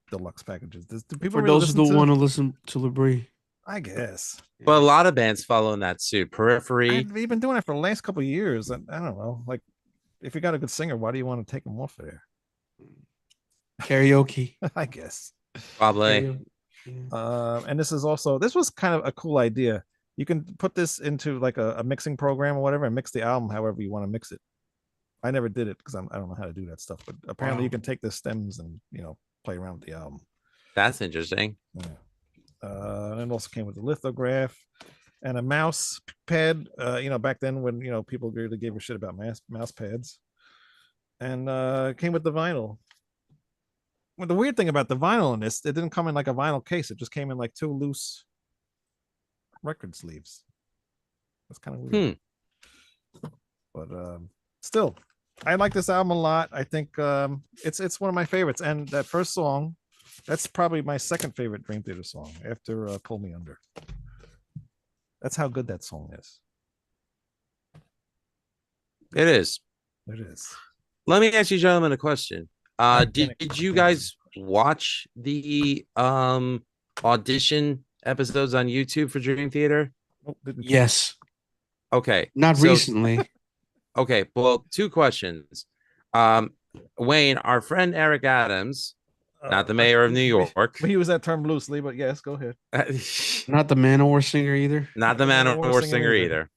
deluxe packages. Do people For really those who don't want to listen to Labrie? I guess. But a lot of bands follow in that suit. Periphery. We've been doing it for the last couple of years. I don't know. Like, if you got a good singer, why do you want to take them off of there? Karaoke. I guess. Probably. And this was kind of a cool idea. You can put this into like a mixing program or whatever and mix the album however you want to mix it. I never did it because I don't know how to do that stuff, but apparently you can take the stems and play around with the album. That's interesting. Yeah. And it also came with a lithograph and a mouse pad. Back then when people really gave a shit about mouse pads, and came with the vinyl. Well, the weird thing about the vinyl in this, it didn't come in like a vinyl case. It just came in like 2 loose record sleeves. That's kind of weird. But still, I like this album a lot. I think it's one of my favorites. And that first song, that's probably my second favorite Dream Theater song after Pull Me Under. That's how good that song is. It is. It is. Let me ask you gentlemen a question. Did you guys watch the audition episodes on YouTube for Dream Theater? Yes. Okay. Not recently. Okay. Well, 2 questions. Wayne, our friend Eric Adams, not the mayor of New York. We use that term loosely, but yes, go ahead. Not the Manowar singer either. Not the Manowar singer either.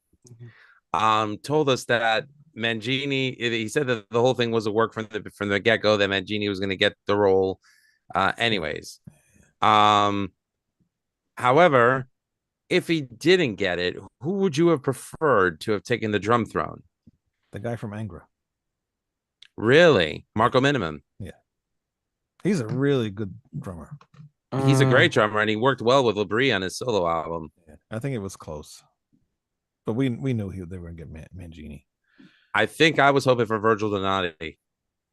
Told us that Mangini, he said that the whole thing was a work from the get-go, that Mangini was going to get the role. Anyways. However, if he didn't get it, who would you have preferred to have taken the drum throne? The guy from Angra. Really? Marco Minimum. Yeah. He's a really good drummer. He's a great drummer, and he worked well with Labrie on his solo album. Yeah, I think it was close. But we knew they were going to get Mangini. I think I was hoping for Virgil Donati.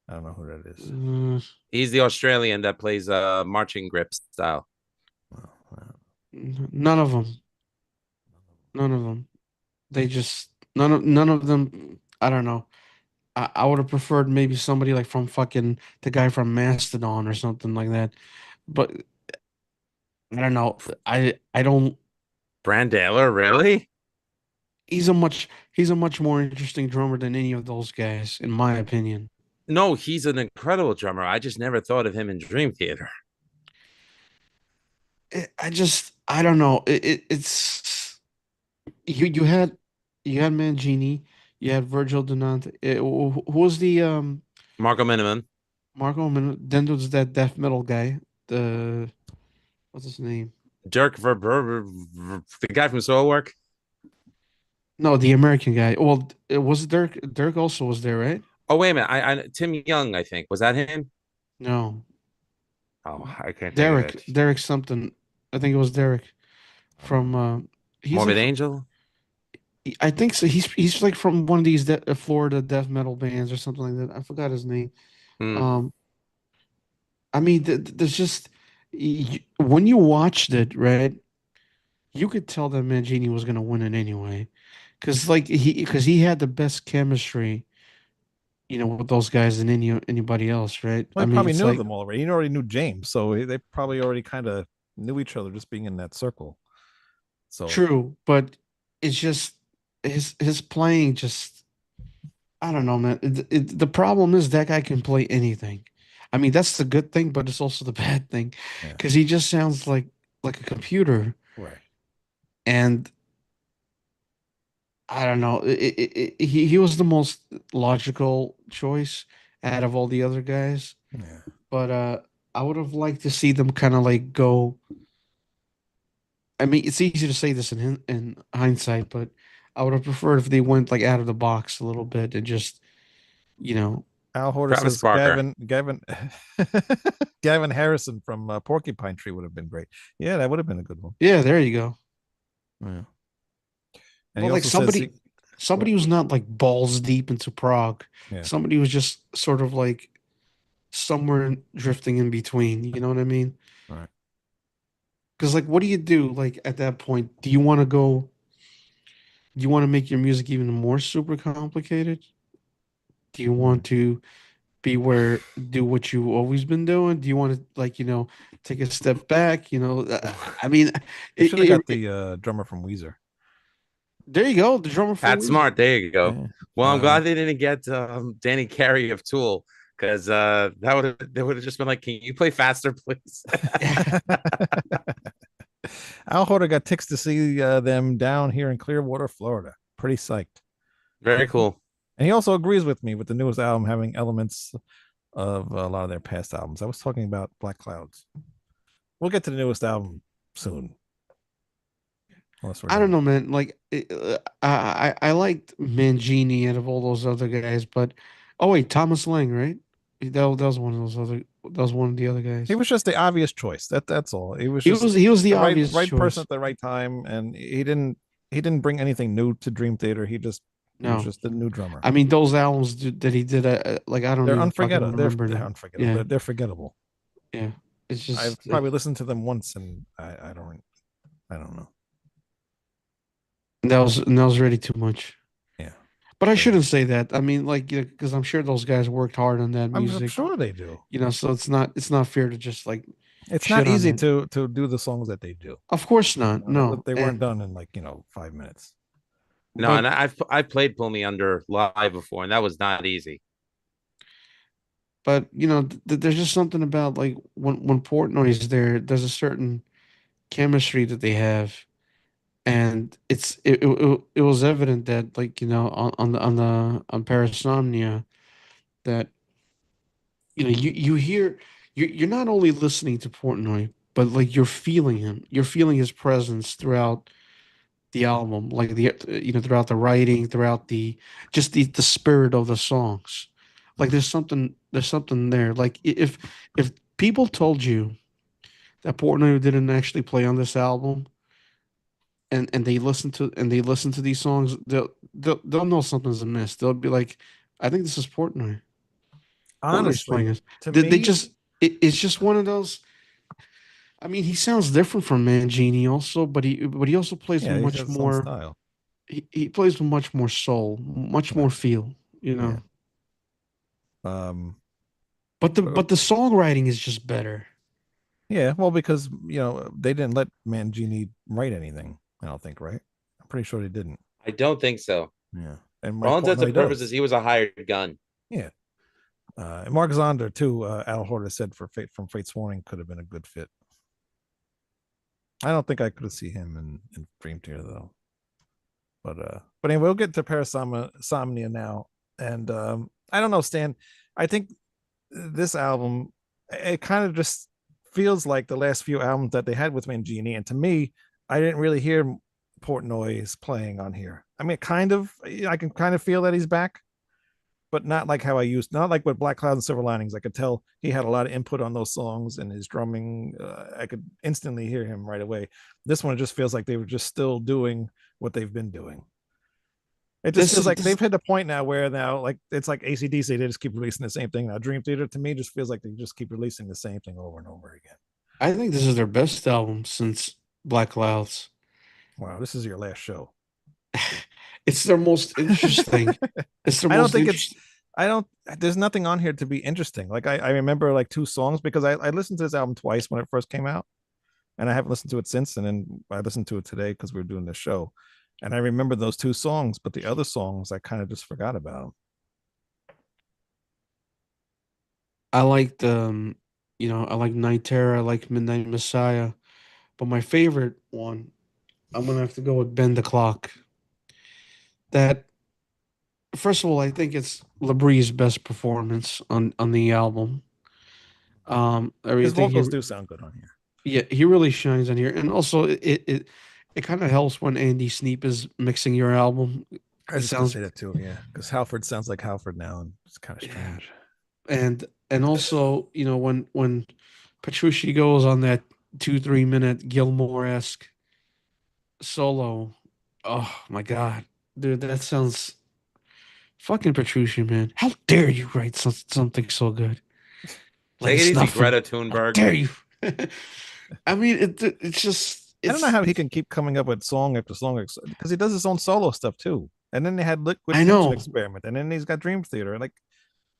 I don't know who that is. He's the Australian that plays marching grip style. None of them. They just none of them. I don't know. I would have preferred maybe somebody like from fucking the guy from Mastodon or something like that. But I don't know. I don't. Brandaler, really? He's a much more interesting drummer than any of those guys, in my opinion. No, he's an incredible drummer. I just never thought of him in Dream Theater. I don't know. It's you had Mangini, you had Virgil Donante. Who was the Marco Miniman, Marco? Then there was that death metal guy. The what's his name? Dirk the guy from Soilwork. No, the American guy. Well, it was Dirk. Dirk also was there, right? Oh, wait a minute. Tim Young, I think. Was that him? No, Oh, I can't think of it. Derek something. I think it was Derek from. He's like Morbid Angel. I think so. He's like from one of these Florida death metal bands or something like that. I forgot his name. Hmm. Um, I mean, there's just when you watched it, right? You could tell that Mangini was gonna win it anyway, because he had the best chemistry, with those guys than anybody else, right? Well, I he mean, probably it's knew like them already. He already knew James, so they probably already kind of knew each other just being in that circle. So true, but it's just his playing just I don't know, man. The problem is that guy can play anything. I mean, that's the good thing, but it's also the bad thing yeah, because he just sounds like a computer. right. And I don't know. He was the most logical choice out of all the other guys, Yeah. but I would have liked to see them kind of like go. I mean, it's easy to say this in hindsight, but I would have preferred if they went like out of the box a little bit and just you know. Al Horter Travis says Barker. Gavin Gavin Harrison from Porcupine Tree would have been great. Yeah, that would have been a good one. Yeah, there you go. Yeah. And But he like also says somebody who's not like balls deep into prog. yeah. Somebody who's just sort of like somewhere drifting in between. You know what I mean? All right. Because like, what do you do? Like at that point, do you want to go? Do you want to make your music even more super complicated? Do you want to be where do what you've always been doing? Do you want to like take a step back? I mean, They should have got it, the drummer from Weezer. there you go, the drummer from Pat Weezer. Smart. There you go. Yeah. Well, I'm glad they didn't get Danny Carey of Tool because they would have just been like, "Can you play faster, please?" Al Horter got tickets to see them down here in Clearwater, Florida. Pretty psyched. Very cool. And he also agrees with me with the newest album having elements of a lot of their past albums. I was talking about Black Clouds. We'll get to the newest album soon. I don't know, man. Like, I liked Mangini out of all those other guys, but oh wait, Thomas Lang, right? That was one of those other. That was one of the other He guys. was just the obvious choice. That's all. It was just He was the the obvious right person choice. at the right time, and he didn't bring anything new to Dream Theater. He was No, just the new drummer. I mean those albums that he did. Like I don't They're even fucking unforgettable. remember They're them. unforgettable. Yeah, They're forgettable. yeah. It's I've just probably listened to them once, and I don't know. that was already too much. Yeah, But I shouldn't say that. I mean, like, because I'm sure those guys worked hard on that I'm music. sure they do. So it's not fair to just like It's shit not on easy them. to do the songs that they do. Of course not. No. They weren't done in like 5 minutes. No, But and I've played Pull Me Under live before, and that was not easy. but there's just something about like when Portnoy is there. There's a certain chemistry that they have, and it was evident that like on Parasomnia that you hear you're not only listening to Portnoy, but like you're feeling him. You're feeling his presence throughout the album, like throughout the writing, throughout the spirit of the songs. Like there's something there. Like if people told you that Portnoy didn't actually play on this album and they listen to these songs, they'll know something's amiss. They'll be like, I think this is Portnoy. Portnoy's playing Honestly, this. to They me, just it's just one of those. I mean, he sounds different from Mangini also, but he also plays with yeah, he has much his own more. style. He plays with much more soul, much more Right. feel. You Yeah. know. Um, but the songwriting is just better. yeah, well, because they didn't let Mangini write anything. I don't think, right? I'm pretty sure they didn't. I don't think so. Yeah, and For all Mike intents Portnoy and purposes, does. he was a hired gun. Yeah, and Mark Zonder too. Al Horter said for Fate from Fate's Warning could have been a good fit. I don't think I could see him in Dream Theater though. But anyway, we'll get to Parasomnia now, and I don't know, Stan. I think this album it kind of just feels like the last few albums that they had with Mangini, and to me, I didn't really hear Portnoy's playing on here. I mean, kind of, I can kind of feel that he's back, but not like how I used, not like with Black Cloud and Silver Linings. I could tell he had a lot of input on those songs and his drumming. I could instantly hear him right away. This one just feels like they were just still doing what they've been doing. It just This feels is like this, they've hit a point now where now, like it's like ACDC, they just keep releasing the same thing. Now, Dream Theater to me just feels like they just keep releasing the same thing over and over again. I think this is their best album since Black Clouds. Wow, this is your last show. It's their most interesting. It's their I don't most think it's. interesting. I don't. There's nothing on here to be interesting. Like I remember like two songs because I listened to this album twice when it first came out, and I haven't listened to it since. And then I listened to it today because we were doing this show, and I remember those two songs, but the other songs I kind of just forgot about. I liked I like Night Terror, I like Midnight Messiah, but my favorite one, I'm gonna have to go with Bend the Clock. That first of all, I think it's Labrie's best performance on the album. I His think vocals do sound good on here. he really shines on here, and also it kind of helps when Andy Sneap is mixing your album. I It was just gonna sounds say that too, yeah, because Halford sounds like Halford now, and it's kind of yeah, strange. and also when Petrucci goes on that 2-3 minute Gilmore esque solo, oh my god, dude, that sounds fucking Petrucci, man. How dare you write something so good? Like Take it it's easy, nothing. Greta How Thunberg. dare you? I mean, it's just I don't know how he can keep coming up with song after song because he does his own solo stuff too. And then they had Liquid I Tension know. Experiment, and then he's got Dream Theater. Like,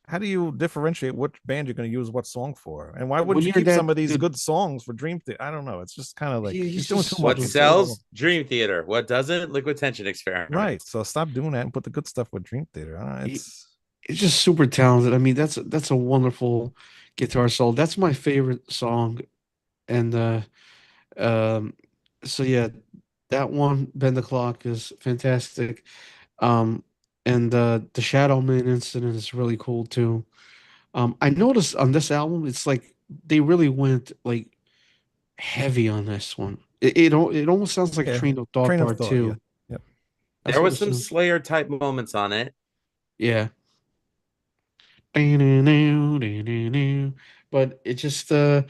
how do you differentiate which band you're going to use what song for? And why When wouldn't you you're keep some that of these dude, good songs for Dream Theater? I don't know. It's just kind of like he's he's doing just too much What with super so little. sells? Dream Theater. What doesn't? Liquid Tension Experiment. Right. So stop doing that and put the good stuff with Dream Theater. he, It's he's just super talented. I mean, that's a wonderful guitar solo. That's my favorite song. And um so yeah, that one, Bend the Clock, is fantastic. Um and the Shadow Man incident is really cool too. I noticed on this album, it's like they really went like heavy on this one. It almost sounds like yeah. Train of Thought Train of Part thought. Yeah. Two. Yep. That's There what was it some sounds. Slayer type moments on it. Yeah. But it just but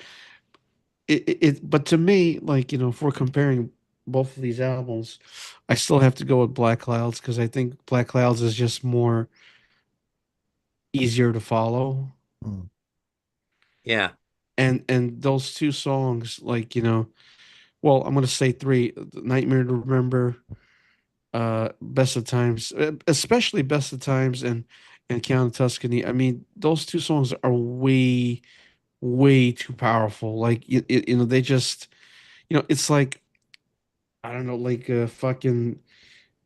to me, like, if we're comparing both of these albums, I still have to go with Black Clouds because I think Black Clouds is just more easier to follow. Mm. Yeah. And those two songs, like, well, I'm gonna say three: Nightmare to Remember, Best of Times, especially Best of Times and Count of Tuscany. I mean, those two songs are way too powerful. Like they just it's like, I don't know, like fucking.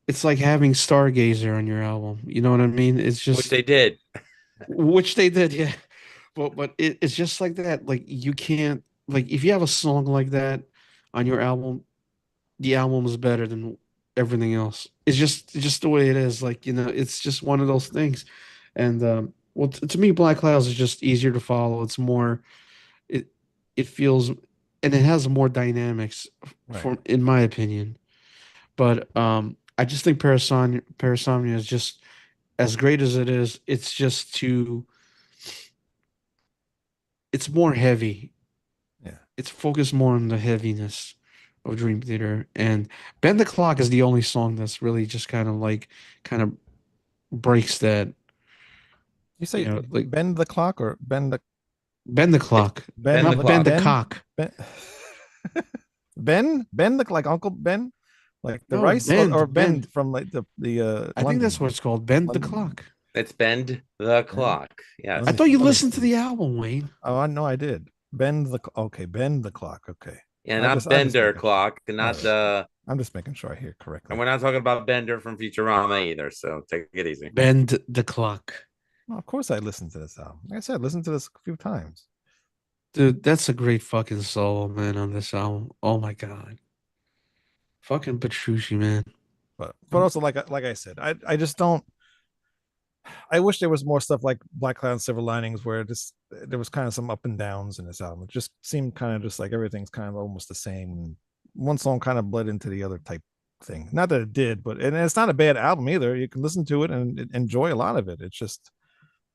It's like having Stargazer on your album. You know what I mean? It's Which just they did. which they did, yeah. But it's just like that. Like you can't, like, if you have a song like that on your album, the album is better than everything else. It's just the way it is. Like, it's just one of those things. And well, to me, Black Clouds is just easier to follow. It's more it it feels, and it has more dynamics Right. for in my opinion. But I just think Parasomnia is just as great as it is. It's just too. It's more heavy. Yeah. It's focused more on the heaviness of Dream Theater, and Bend the Clock is the only song that's really just kind of breaks that. You say Like bend the clock or bend the Bend the It's Clock, Bend the not bend Bend Clock. the Ben Cock. Ben Ben the like Uncle Ben, like the No, rice or Bend. bend from like the I think that's London what it's called. Bend the London Clock. It's Bend the Clock. I Yes. thought you Let me listened to see. the album, Wayne. Oh, I know I did. Bend the clock. Okay. Yeah, I not just Bender making sure. Clock, All not right. the. I'm just making sure I hear And correctly. we're not talking about Bender from Futurama either. So take it easy. Bend the Clock. Well, of course I listened to this album. Like I said, listen to this a few times. Dude, that's a great fucking solo, man, on this album. Oh my god. Fucking Petrucci, man. But also like I said, I just don't. I wish there was more stuff like Black Cloud and Silver Linings where just there was kind of some up and downs in this album. It just seemed kind of just like everything's kind of almost the same. One song kind of bled into the other type thing. Not that it did, but and it's not a bad album either. You can listen to it and enjoy a lot of it. It's just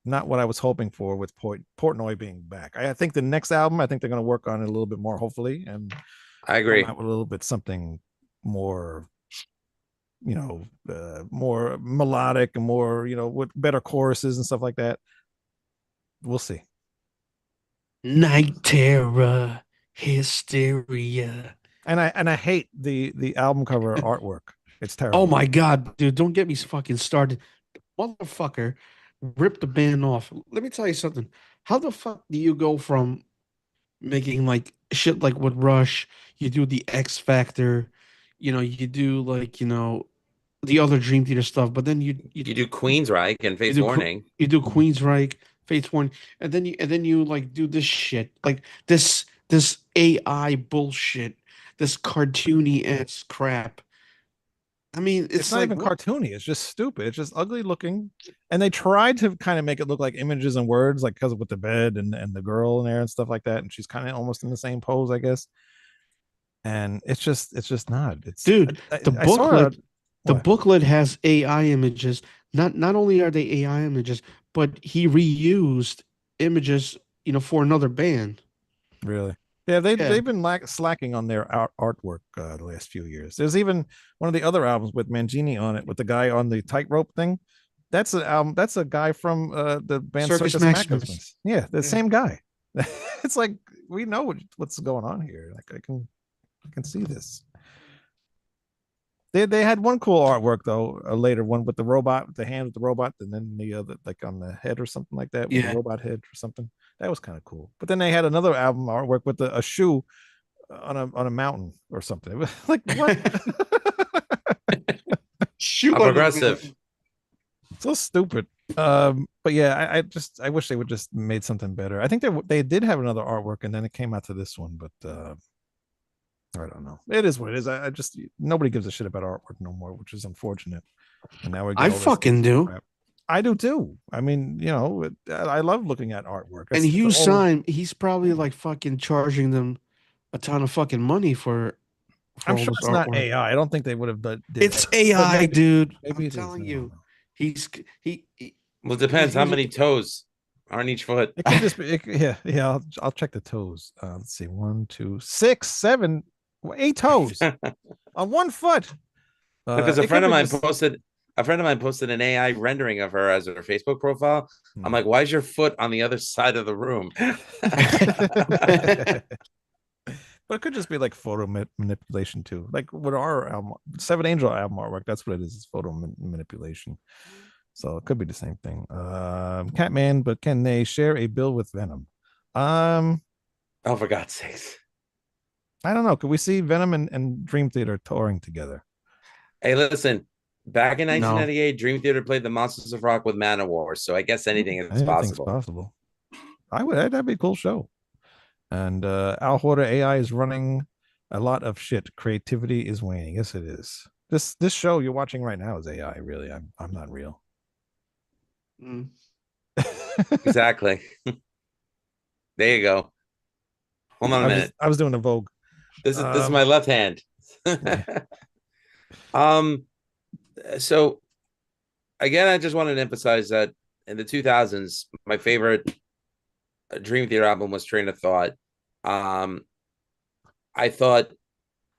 not what I was hoping for with Portnoy being back. I think the next album, I think they're going to work on it a little bit more, hopefully, and I come agree. out with a little bit something more, more melodic and more, with better choruses and stuff like that. We'll see. Night terror, hysteria. And I hate the album cover artwork. It's Oh terrible. my god, dude, don't get me fucking started. Motherfucker ripped the band off. Let me tell you something. How the fuck do you go from making like shit like with Rush, you do the X Factor, you do like, the other Dream Theater stuff, but then You do Queensryche and you Face do Warning. you do Queensryche, Fates One, and then you like do this shit like this AI bullshit, this cartoony ass crap. I mean, It's it's not like even what? cartoony. It's just stupid. It's just ugly looking. And they tried to kind of make it look like images and words, like because with the bed and the girl in there and stuff like that. And she's kind of almost in the same pose, I guess. And it's just not. It's Dude, the I saw booklet the what booklet has AI images. Not only are they AI images, but he reused images, for another band. really. Yeah, Yeah. they've been slacking on their artwork the last few years. There's even one of the other albums with Mangini on it, with the guy on the tightrope thing. That's an album. That's a guy from the band Circus Circus Maximus. Maximus. Yeah, the Yeah. same guy. It's like we know what's going on here. Like I can see this. They had one cool artwork though, a later one with the robot, with the hand with the robot, and then the other like on the head or something like that with the Yeah. robot head or something. That was kind of cool. But then they had another album artwork with a shoe on a mountain or something. It was like what? Shoot I'm on the progressive. mountain. So stupid. But yeah, I wish they would just made something better. I think they did have another artwork, and then it came out to this one, but I don't know. It is what it is. I just nobody gives a shit about artwork no more, which is unfortunate. And now we I get all this fucking do. crap. I do too. I mean, I love looking at artwork. And That's the Hugh whole. Syme, he's probably like fucking charging them a ton of fucking money for I'm all sure this it's not artwork. AI. I don't think they would have did It's AI, but AI, dude. maybe I'm it is. telling I you. don't know. He's he Well, it depends he's how using- many toes are on each foot. It could just be. Yeah. I'll check the toes. Let's see. 1, 2, 6, 7, 8 toes on one foot. Because a It friend could of be mine just. posted an AI rendering of her as her Facebook profile. I'm Hmm. like, why is your foot on the other side of the room? But it could just be like photo manipulation too. Like with our album, Seven Angel album artwork, that's what it is. It's photo manipulation. So it could be the same thing. Catman, but can they share a bill with Venom? Um, Oh, for God's sakes. I don't know. Could we see Venom and Dream Theater touring together? Hey, listen, back in No. 1998, Dream Theater played the Monsters of Rock with Manowar. So I guess anything is Anything's possible. possible. That'd be a cool show. And Al Horta AI is running a lot of shit. Creativity is waning. Yes, it is. This show you're watching right now is AI. Really, I'm not real. Mm. Exactly. There you go. Hold on a minute. I was doing a Vogue. This is my left hand. So again, I just wanted to emphasize that in the 2000s, my favorite Dream Theater album was Train of Thought. I thought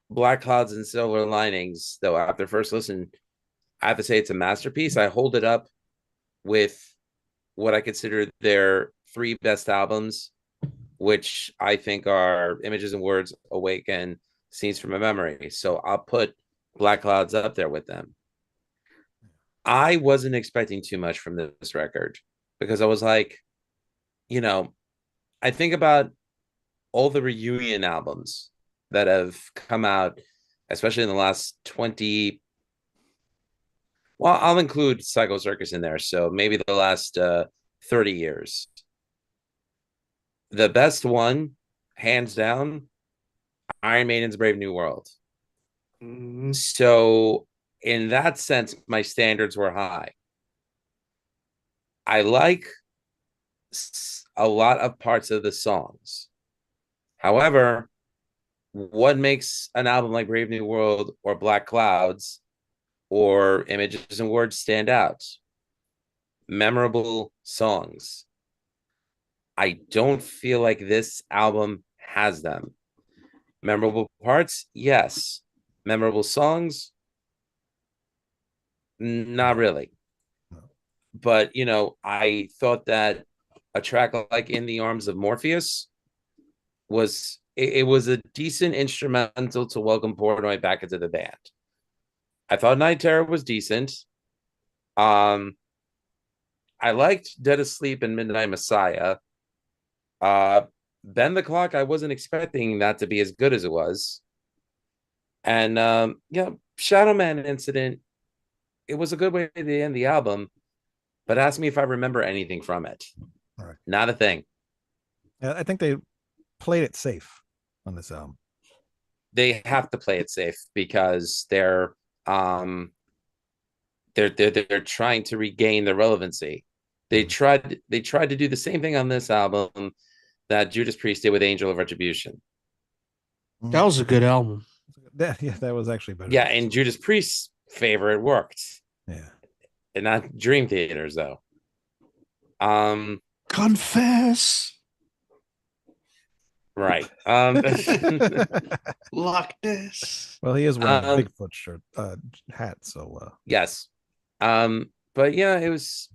Black Clouds and Silver Linings, though, after first listen, I have to say it's a masterpiece. I hold it up with what I consider their 3 best albums, which I think are Images and Words, Awake, and Scenes from a Memory. So I'll put Black Clouds up there with them. I wasn't expecting too much from this record because I was like, you know, I think about all the reunion albums that have come out, especially in the last 20. Well, I'll include Psycho Circus in there. So maybe the last 30 years. The best one, hands down, Iron Maiden's Brave New World. Mhm. So, in that sense, my standards were high. I like a lot of parts of the songs. However, what makes an album like Brave New World or Black Clouds or Images and Words stand out? Memorable songs. I don't feel like this album has them. Memorable parts, yes. Memorable songs, not really. No. But I thought that a track like In the Arms of Morpheus it was a decent instrumental to welcome Portnoy back into the band. I thought Night Terror was decent. Um, I liked Dead Asleep and Midnight Messiah. Uh, Bend the Clock, I wasn't expecting that to be as good as it was. And Shadow Man Incident, it was a good way to end the album, but ask me if I remember anything from it. All right. Not a thing. Yeah, I think they played it safe on this album. They have to play it safe because they're trying to regain their relevancy. They tried to do the same thing on this album that Judas Priest did with Angel of Retribution. That was a good album. That was actually better. Yeah, in Judas Priest's favor, it worked. Yeah. And not Dream Theaters though. Confess. Right. Loch Ness. Well, he is wearing a Bigfoot shirt, hat. So yes. But yeah, it was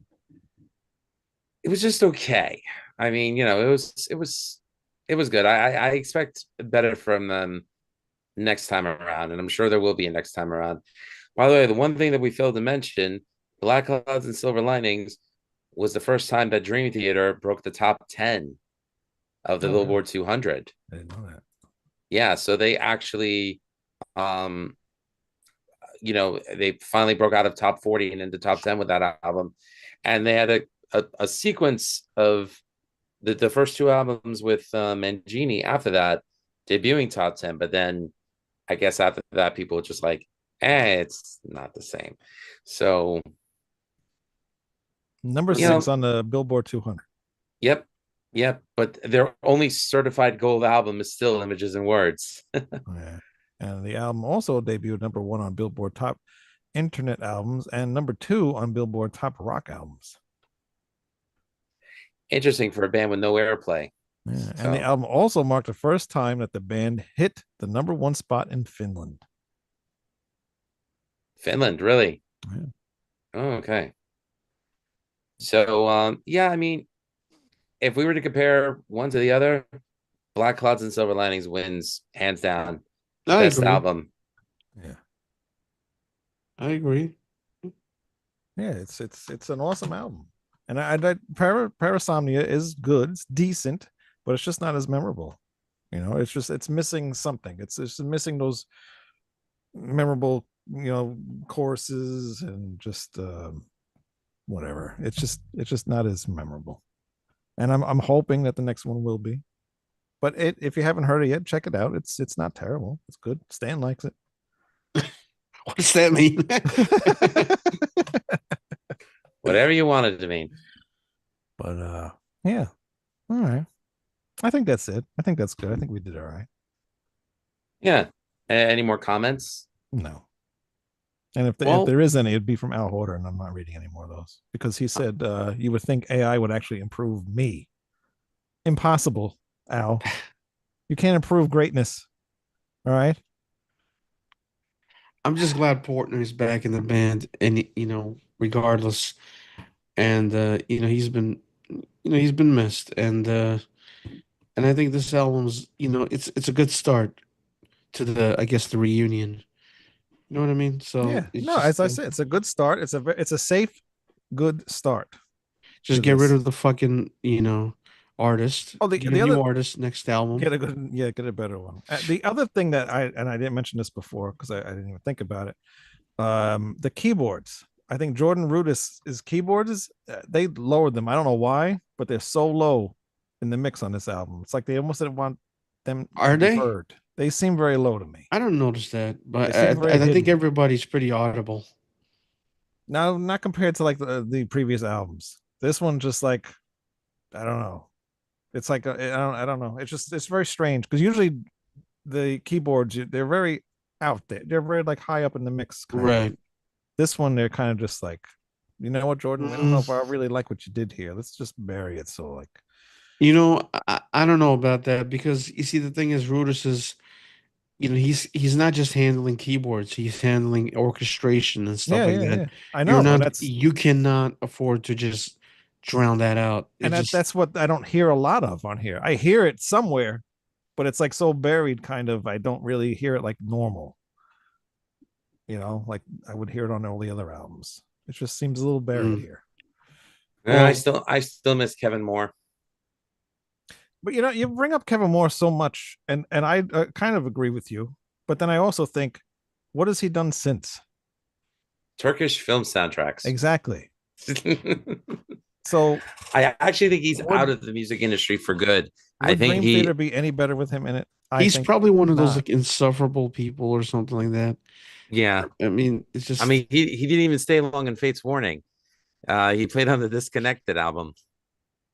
just okay. I mean, it was good. I expect better from them next time around, and I'm sure there will be a next time around. By the way, the one thing that we failed to mention, Black Clouds and Silver Linings, was the first time that Dream Theater broke the top 10 of the Billboard 200. I didn't know that. Yeah, so they actually, they finally broke out of top 40 and into top 10 with that album, and they had a sequence of the first two albums with Mangini after that debuting top 10, but then I guess after that people were just like, it's not the same. So number 6 on the Billboard 200. Yep. But their only certified gold album is still Images and Words. Yeah. And the album also debuted number 1 on Billboard Top Internet Albums and number 2 on Billboard Top Rock Albums. Interesting for a band with no airplay. Yeah. So. And the album also marked the first time that the band hit the number 1 spot in Finland. Finland, really? Yeah. Oh, okay. So, I mean, if we were to compare one to the other, Black Clouds and Silver Linings wins hands down. Best album. Yeah, I agree. Yeah, it's an awesome album, and Parasomnia is good, it's decent, but it's just not as memorable. It's missing something. It's just missing those memorable, choruses and just whatever. It's just not as memorable. And I'm hoping that the next one will be. But if you haven't heard it yet, check it out. It's not terrible. It's good. Stan likes it. What does that mean? Whatever you want it to mean. But yeah. All right. I think that's it. I think that's good. I think we did all right. Yeah. Any more comments? No. And if there is any, it'd be from Al Horder, and I'm not reading any more of those because he said you would think AI would actually improve me. Impossible, Al. You can't improve greatness. All right. I'm just glad Portnoy's back in the band, and regardless, and he's been missed, and I think this album's it's a good start to the reunion. You know what I mean? So Yeah, it's no, as just I said, it's a good start. It's a safe, good start just to get rid this. of the fucking artist. Oh, Get a the new other artist next album. get a good, yeah, get a better one. The other thing that I didn't mention this before because I didn't even think about it. The keyboards. I think Jordan Rudess' keyboards they lowered them. I don't know why, but they're so low in the mix on this album. It's like they almost didn't want them to Are be they? heard. They seem very low to me. I don't notice that, They but seem very I think hidden. everybody's pretty audible. Now, not compared to like the previous albums. This one just like I don't know. It's like I don't know. It's very strange because usually the keyboards they're very out there. They're very like high up in the mix kind of. Right. This one they're kind of just like, you know what, Jordan? I don't know Mm, if I really like what you did here. Let's just bury it. So like, I don't know about that because you see the thing is Rudis is he's not just handling keyboards, he's handling orchestration and stuff yeah, like yeah, that. yeah. I know, and that's You cannot afford to just drown that out. It just that's what I don't hear a lot of on here. I hear it somewhere, but it's like so buried, kind of. I don't really hear it like normal. Like I would hear it on all the other albums. It just seems a little buried mm. here. And I Well, still miss Kevin Moore. But you bring up Kevin Moore so much, and I kind of agree with you. But then I also think, what has he done since? Turkish film soundtracks. Exactly. So I actually think he's out would of the music industry for good. I would think Dream Theater be any better with him in it? I he's think probably one of those not. like insufferable people or something like that. yeah. I mean, it's I just mean, he didn't even stay long in Fate's Warning. He played on the Disconnected album.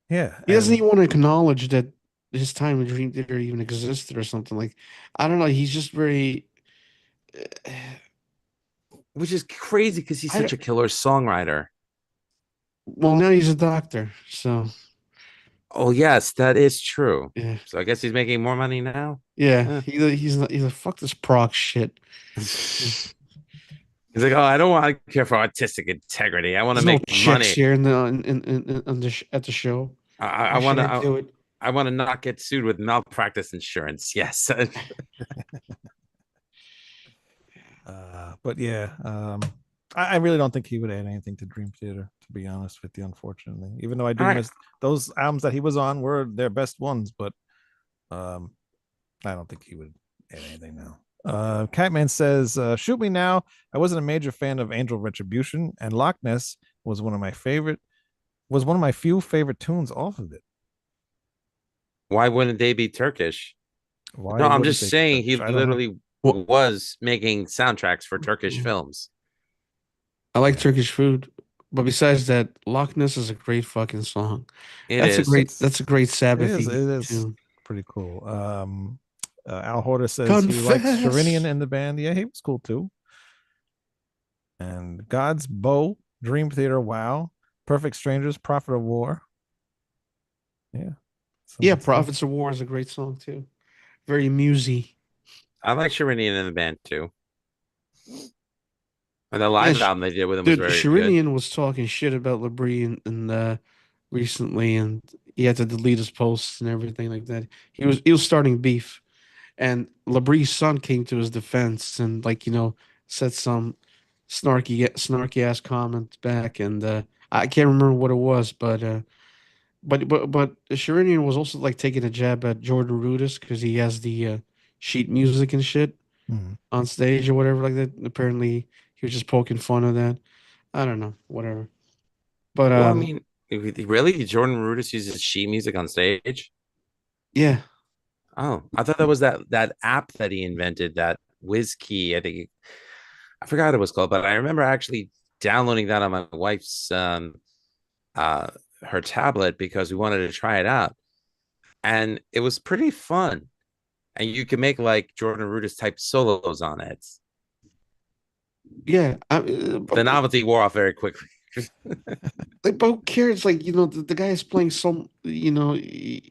Yeah, he doesn't and even want to acknowledge that his time in Dream Theater even existed or something like. I don't know. He's just very. Which is crazy because he's I such don't- a killer songwriter. well, now he's a doctor, so Oh, yes, that is true. yeah, So I guess he's making more money now. yeah. Eh. He's not. He's like fuck this proc shit. He's like, oh, I don't want to care for artistic integrity. I want to There's no make chicks money. here in on at the show. I Why want should I to. do it? I want to not get sued with malpractice insurance. Yes. but yeah, I really don't think he would add anything to Dream Theater, to be honest with you, unfortunately. Even though I All do right. miss those albums that he was on were their best ones, but um, I don't think he would add anything now. Catman says, "Shoot me now." I wasn't a major fan of Angel Retribution, and Loch Ness was one of my favorite. Was one of my few favorite tunes off of it. Why wouldn't they be Turkish? Why No, I'm wouldn't just they be saying he Turkish? I don't know. literally Well, was making soundtracks for Turkish films. I like Yeah, Turkish food, but besides that, Loch Ness is a great fucking song. It is. it's That's a great it Sabbathy is tune. pretty cool. Al Horter says he likes Sharinian Confess. in the band. Yeah, he was cool too. And God's Bow, Dream Theater, wow, Perfect Strangers, Prophet of War. Yeah, some Yeah, good stuff. Prophets of War is a great song too. Very musy. I like Sharinian in the band too. And the Yeah, live album they did with him was dude, very good. Sharinian was talking shit about Labrie and recently, and he had to delete his posts and everything like that. He was starting beef, and Labrie's son came to his defense and said some snarky ass comments back, and I can't remember what it was, but Sharinian was also like taking a jab at Jordan Rudess because he has the sheet music and shit Mhm. on stage or whatever like that. Apparently, he was just poking fun of that. I don't know, whatever. But Well, I mean, really, Jordan Rudess uses sheet music on stage. yeah, Oh, I thought that was that app that he invented, that WizKey. I think I forgot what it was called, but I remember actually downloading that on my wife's uh her tablet because we wanted to try it out, and it was pretty fun. And you can make like Jordan Rudess type solos on it. yeah. The novelty wore off very quickly. But who cares? Like the guy is playing some. He's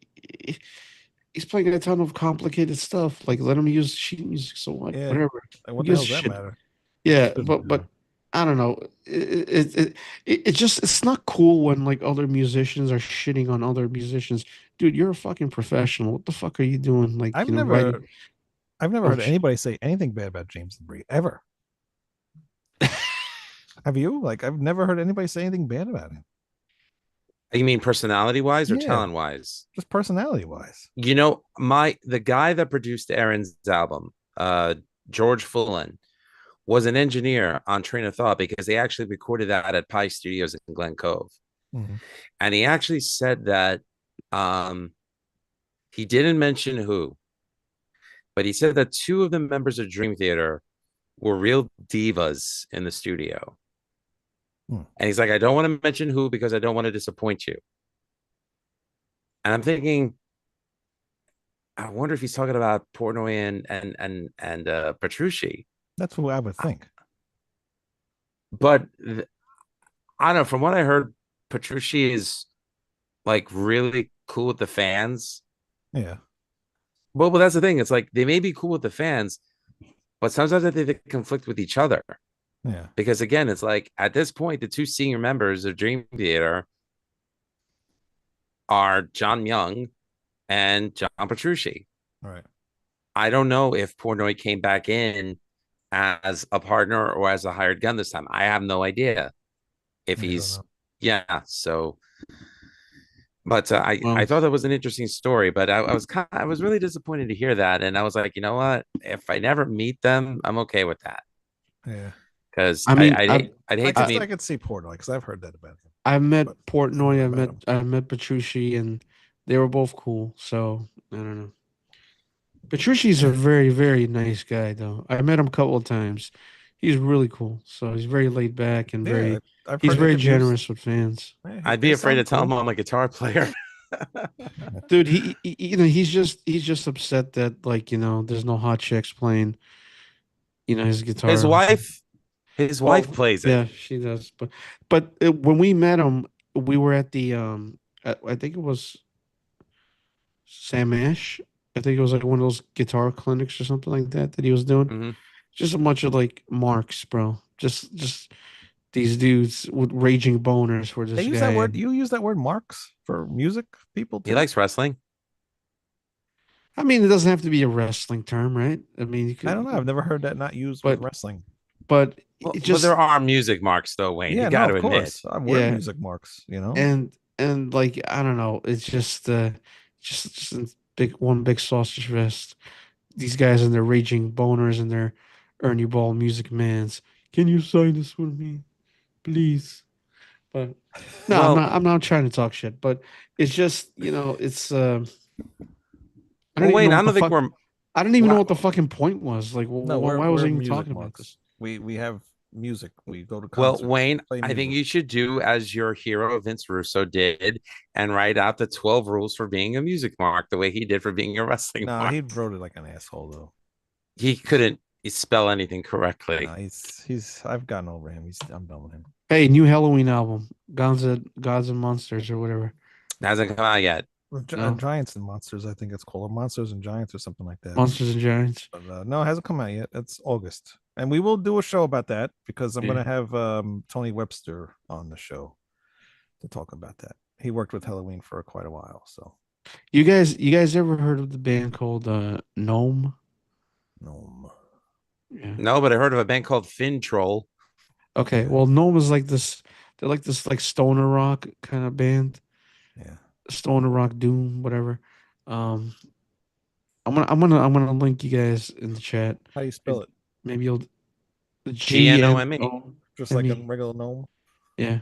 playing a ton of complicated stuff. Like let him use sheet music. So what? Yeah, Whatever. like, Who what the gives hell a does that shit? matter? Yeah, Shouldn't but matter. I don't know. It just it's not cool when like other musicians are shitting on other musicians. Dude, you're a fucking professional. What the fuck are you doing? Like I've writing. never, I've never Oh, heard anybody say anything bad about James Labrie ever. Have you? Like, I've never heard anybody say anything bad about him. You mean personality wise or Yeah, talent wise? just personality wise. The guy that produced Aaron's album, George Fullen, was an engineer on Train of Thought because they actually recorded that at Pi Studios in Glen Cove. Mhm. And he actually said that he didn't mention who, but he said that two of the members of Dream Theater were real divas in the studio. And he's like, I don't want to mention who because I don't want to disappoint you. And I'm thinking, I wonder if he's talking about Portnoy and Petrucci. That's what I would think. But I don't know. From what I heard, Petrucci is like really cool with the fans. Yeah. Well, that's the thing. It's like they may be cool with the fans, but sometimes I think they conflict with each other. Yeah. Because again, it's like at this point, the two senior members of Dream Theater are John Young and John Petrucci. Right. I don't know if Portnoy came back in as a partner or as a hired gun this time. I have no idea if he's, yeah. So, but I thought that was an interesting story, but I was really disappointed to hear that. And I was like, you know what? If I never meet them, I'm okay with that. Yeah. Because I mean, I'd hate to meet. I could see Portnoy because I've heard that about him. I met But Portnoy, about I met Petrucci, and they were both cool. So I don't know. Petrucci's a very, very nice guy, though. I met him a couple of times. He's really cool. So he's very laid back and Yeah, I've he's heard very interviews. generous with fans. Yeah, I'd they be afraid to sound tell him cool. I'm a guitar player. Dude, you know, he's just upset that like, you know, there's no hot chicks playing, you know, his guitar. His wife plays it. Yeah, she does. But when we met him, we were at the I think it was Sam Ash. I think it was like one of those guitar clinics or something like that he was doing. Mhm. Just a bunch of like marks, bro. Just these dudes with raging boners for this They use guy. that word. You use that word marks for music people too? He likes wrestling. I mean, it doesn't have to be a wrestling term, right? I mean, you could, I don't know. I've never heard that not used with wrestling. but Well, it just there are music marks though, Wayne. Yeah, You got to of admit. course. I've word Yeah. music marks, you know. and like I don't know, it's just a one big sausage fest. These guys and their raging boners and their Ernie Ball music mans. Can you sign this with me, please? But no, Well, I'm not trying to talk shit, but it's just, you know, it's I don't well, even Wayne, know I what don't the think fuck we're. I don't even know Wow. what the fucking point was. Like, No, why was we're I even music talking about marks. this? We have music. We go to Well, concerts. Wayne, play I think music. you should do as your hero Vince Russo did and write out the 12 rules for being a music mark the way he did for being a wrestling No, mark. he wrote it like an asshole though. He couldn't spell anything correctly. No, he's I've gotten over him. I'm done with him. Hey, new Halloween album, Gods and Monsters or whatever. It hasn't come out yet. No. Giants and Monsters, I think it's called, or Monsters and Giants or something like that. Monsters and Giants. But, no, it hasn't come out yet. It's August, and we will do a show about that because I'm Yeah. going to have Tony Webster on the show to talk about that. He worked with Halloween for quite a while, so. You guys ever heard of the band called Gnome? Gnome. Yeah. No, but I heard of a band called Fin Troll. Okay. Yeah. Well, Gnome is like this. They're like this like stoner rock kind of band. Yeah. Stoner rock doom, whatever. I'm gonna link you guys in the chat. How do you spell it? Maybe you'll GNOME. Just like a regular gnome. Yeah,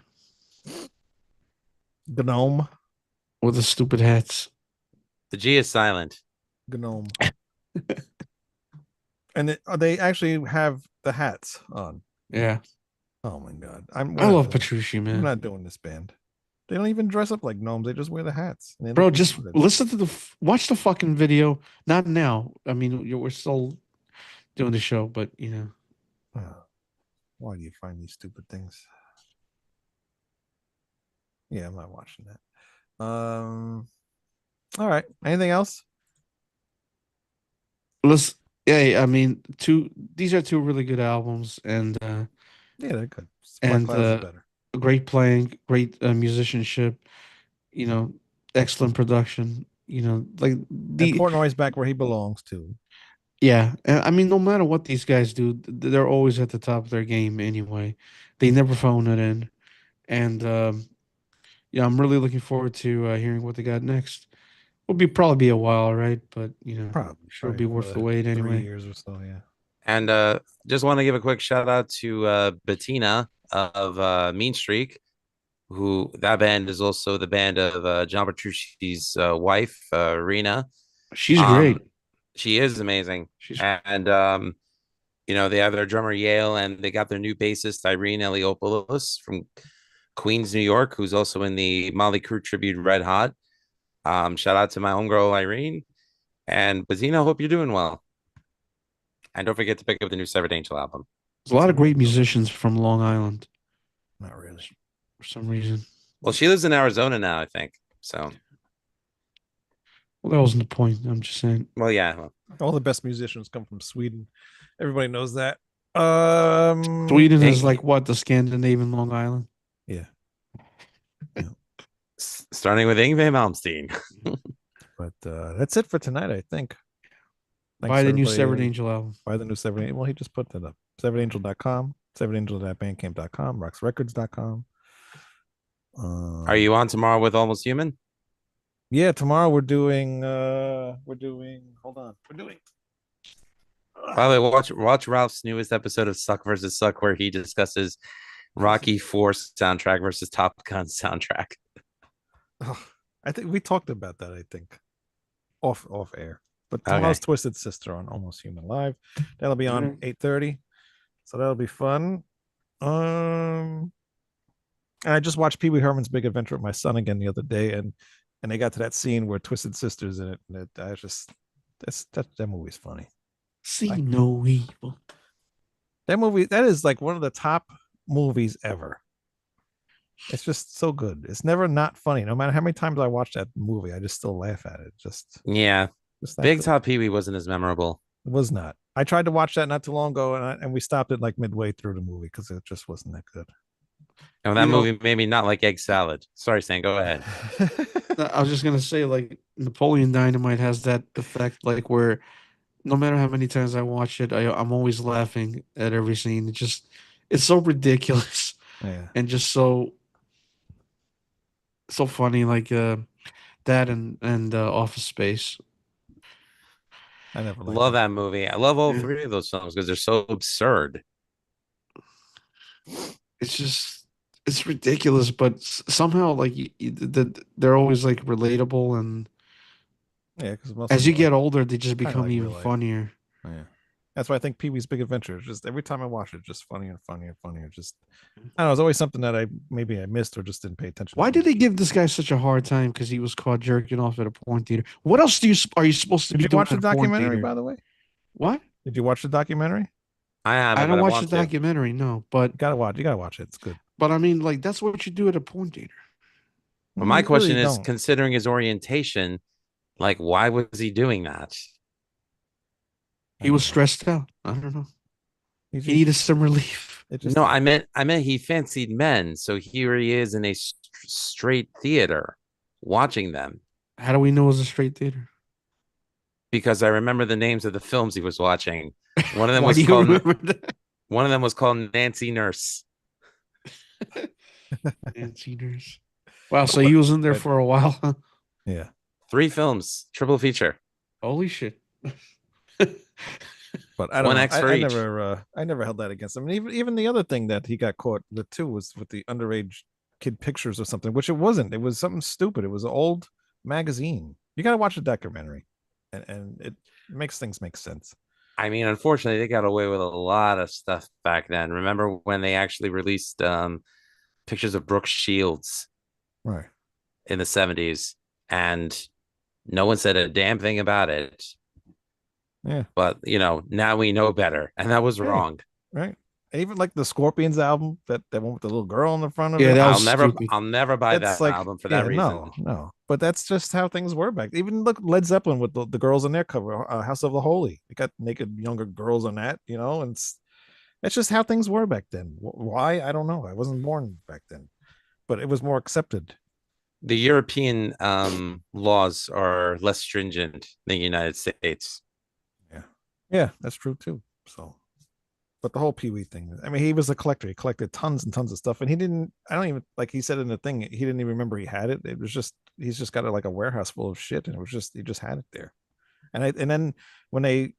Gnome. with the stupid hats. The G is silent. Gnome. And they actually have the hats on. Yeah, Oh my god! I love Petrucci, I'm man. not doing this band. They don't even dress up like gnomes. They just wear the hats. And they Bro, look just retarded. listen to watch the fucking video. Not now. I mean, we're still doing the show, but you know. Why do you find these stupid things? Yeah, I'm not watching that. All right. Anything else? Let's. Yeah, I mean, these are two really good albums, and Yeah, they're good. Black and Clouds is better. great playing, great musicianship. You know, excellent production. You know, like And Portnoy's back where he belongs too. Yeah, I mean, no matter what these guys do, they're always at the top of their game anyway. They never phone it in, and yeah, I'm really looking forward to hearing what they got next. It'll probably be a while, right? But sure, it'll Probably be worth the another wait 3 anyway. years or so. Yeah. And just want to give a quick shout out to Bettina of Mean Streak, who that band is also the band of John Petrucci's wife, Rena. She's Um, great. she is amazing, She's and they have their drummer Yale, and they got their new bassist Irene Eliopoulos from Queens, New York, who's also in the Molly Crew tribute Red Hot. Shout out to my homegirl Irene and Bettina. Hope you're doing well, and don't forget to pick up the new Severed Angel album. There's a lot of great musicians from Long Island Not really. for some reason. Well, she lives in Arizona now, I think. So, Well, that wasn't the point. I'm just saying. well, yeah. Well, All the best musicians come from Sweden. Everybody knows that. Sweden Hey, is like what, the Scandinavian Long Island? Yeah. starting with Yngwie Malmsteen. But that's it for tonight, I think. Thanks, Buy the new everybody. Severed Angel album. Buy the new Severed Angel. Well, he just put that up. SeveredAngel.com, SeveredAngel.bandcamp.com, RocksRecords.com. Are you on tomorrow with Almost Human? Yeah, tomorrow we're doing hold on. We're doing By the way, watch Ralph's newest episode of Suck versus Suck, where he discusses Rocky 4 soundtrack versus Top Gun soundtrack. I think we talked about that, I think. Off air. But Okay. tomorrow's Twisted Sister on Almost Human Live. That'll be on 8:30. So that'll be fun. And I just watched Pee Wee Herman's Big Adventure with my son again the other day, and they got to that scene where Twisted Sister's in it, and I just that movie's funny. See no evil. That is like one of the top movies ever. It's just so good. It's never not funny. No matter how many times I watch that movie, I just still laugh at it. Just that Big good. Top Pee Wee wasn't as memorable. It was not. I tried to watch that not too long ago, and we stopped it like midway through the movie because it just wasn't that good. And that movie made me not like egg salad. Sorry, Stan, go ahead. I was just gonna say, like, Napoleon Dynamite has that effect, like, where no matter how many times I watch it, I'm always laughing at every scene. It's so ridiculous Yeah. and just so funny, like that and Office Space. I never liked Love it. that movie. I love all Yeah. three of those films because they're so absurd. It's ridiculous, but somehow, like, they're always like relatable, and Yeah, because as you get older, they just kinda become like even real life. funnier. Yeah. That's why I think Pee Wee's Big Adventure is just every time I watch it, just funnier and funnier and funnier. Just I don't know, it's always something that I missed or just didn't pay attention Why to. did they give this guy such a hard time? Because he was caught jerking off at a porn theater. What else are you supposed to Did be you doing watch the at a porn documentary, theater? by the way? What? Did you watch the documentary? I haven't, I but don't I watch want the to. documentary, no. But You gotta watch it. It's good. I mean, like, that's what you do at a porn theater. But my You question really is, don't. considering his orientation, like, why was he doing that? He was stressed out. I don't know. He He needed some relief. No, I meant he fancied men. So here he is in a straight theater watching them. How do we know it was a straight theater? Because I remember the names of the films he was watching. One of them Why was do you called remember that? One of them was called Nancy Nurse. Nancy Nurse. Wow, so he was in there for a while, huh? Yeah. 3 films, triple feature. Holy shit. But I don't One know. X for each. I never held that against him. And even the other thing that he got caught with too was with the underage kid pictures or something, which it wasn't. It was something stupid. It was an old magazine. You gotta watch the documentary. And it makes things make sense. I mean, unfortunately, they got away with a lot of stuff back then. Remember when they actually released pictures of Brooke Shields Right. in the 70s, and no one said a damn thing about it. Yeah. But now we know better, and that was wrong. Right. Even like the Scorpions album, that one with the little girl in the front of Yeah, it. that I'll was never stupid. buy That's that album for that reason. No. But that's just how things were back. Even look Led Zeppelin with the girls on their cover, House of the Holy. They got naked younger girls on that, and it's just how things were back then. Why? I don't know. I wasn't born back then, but it was more accepted. The European laws are less stringent than the United States. Yeah. Yeah, that's true too. So, but the whole Pee Wee thing. I mean, he was a collector. He collected tons and tons of stuff, and he didn't. I don't even like he said in the thing. He didn't even remember he had it. It was just he's just got like a warehouse full of shit, and it was just he just had it there. And then when they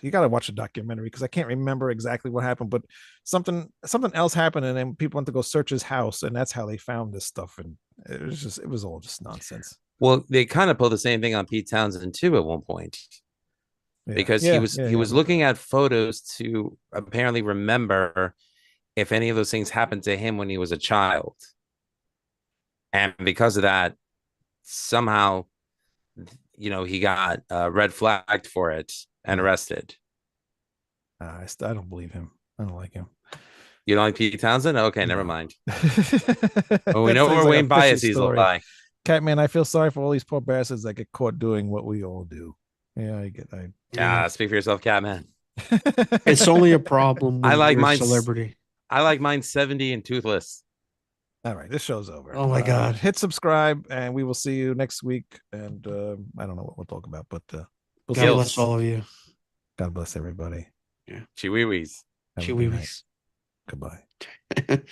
you got to watch a documentary because I can't remember exactly what happened, but something else happened, and then people went to go search his house, and that's how they found this stuff, and it was all just nonsense. Well, they kind of pulled the same thing on Pete Townsend too at one point Yeah. because Yeah, he was looking at photos to apparently remember if any of those things happened to him when he was a child, and because of that, somehow, he got red flagged for it and arrested. I don't believe him. I don't like him. You don't like Pete Townsend? Okay, never No. mind. Well, we know That where seems like a Wayne fishy Biases story. lie. Catman, I feel sorry for all these poor bastards that get caught doing what we all do. Yeah, I Yeah. Speak for yourself, Catman. It's only a problem I when like you're a mine. celebrity. I like mine 70 and toothless. All right, this show's over. Oh my God. Hit subscribe, and we will see you next week. And I don't know what we'll talk about, but we'll God see you. bless all of you. God bless everybody. Chihuahuas. Have a good night. Chihuahuas. Goodbye.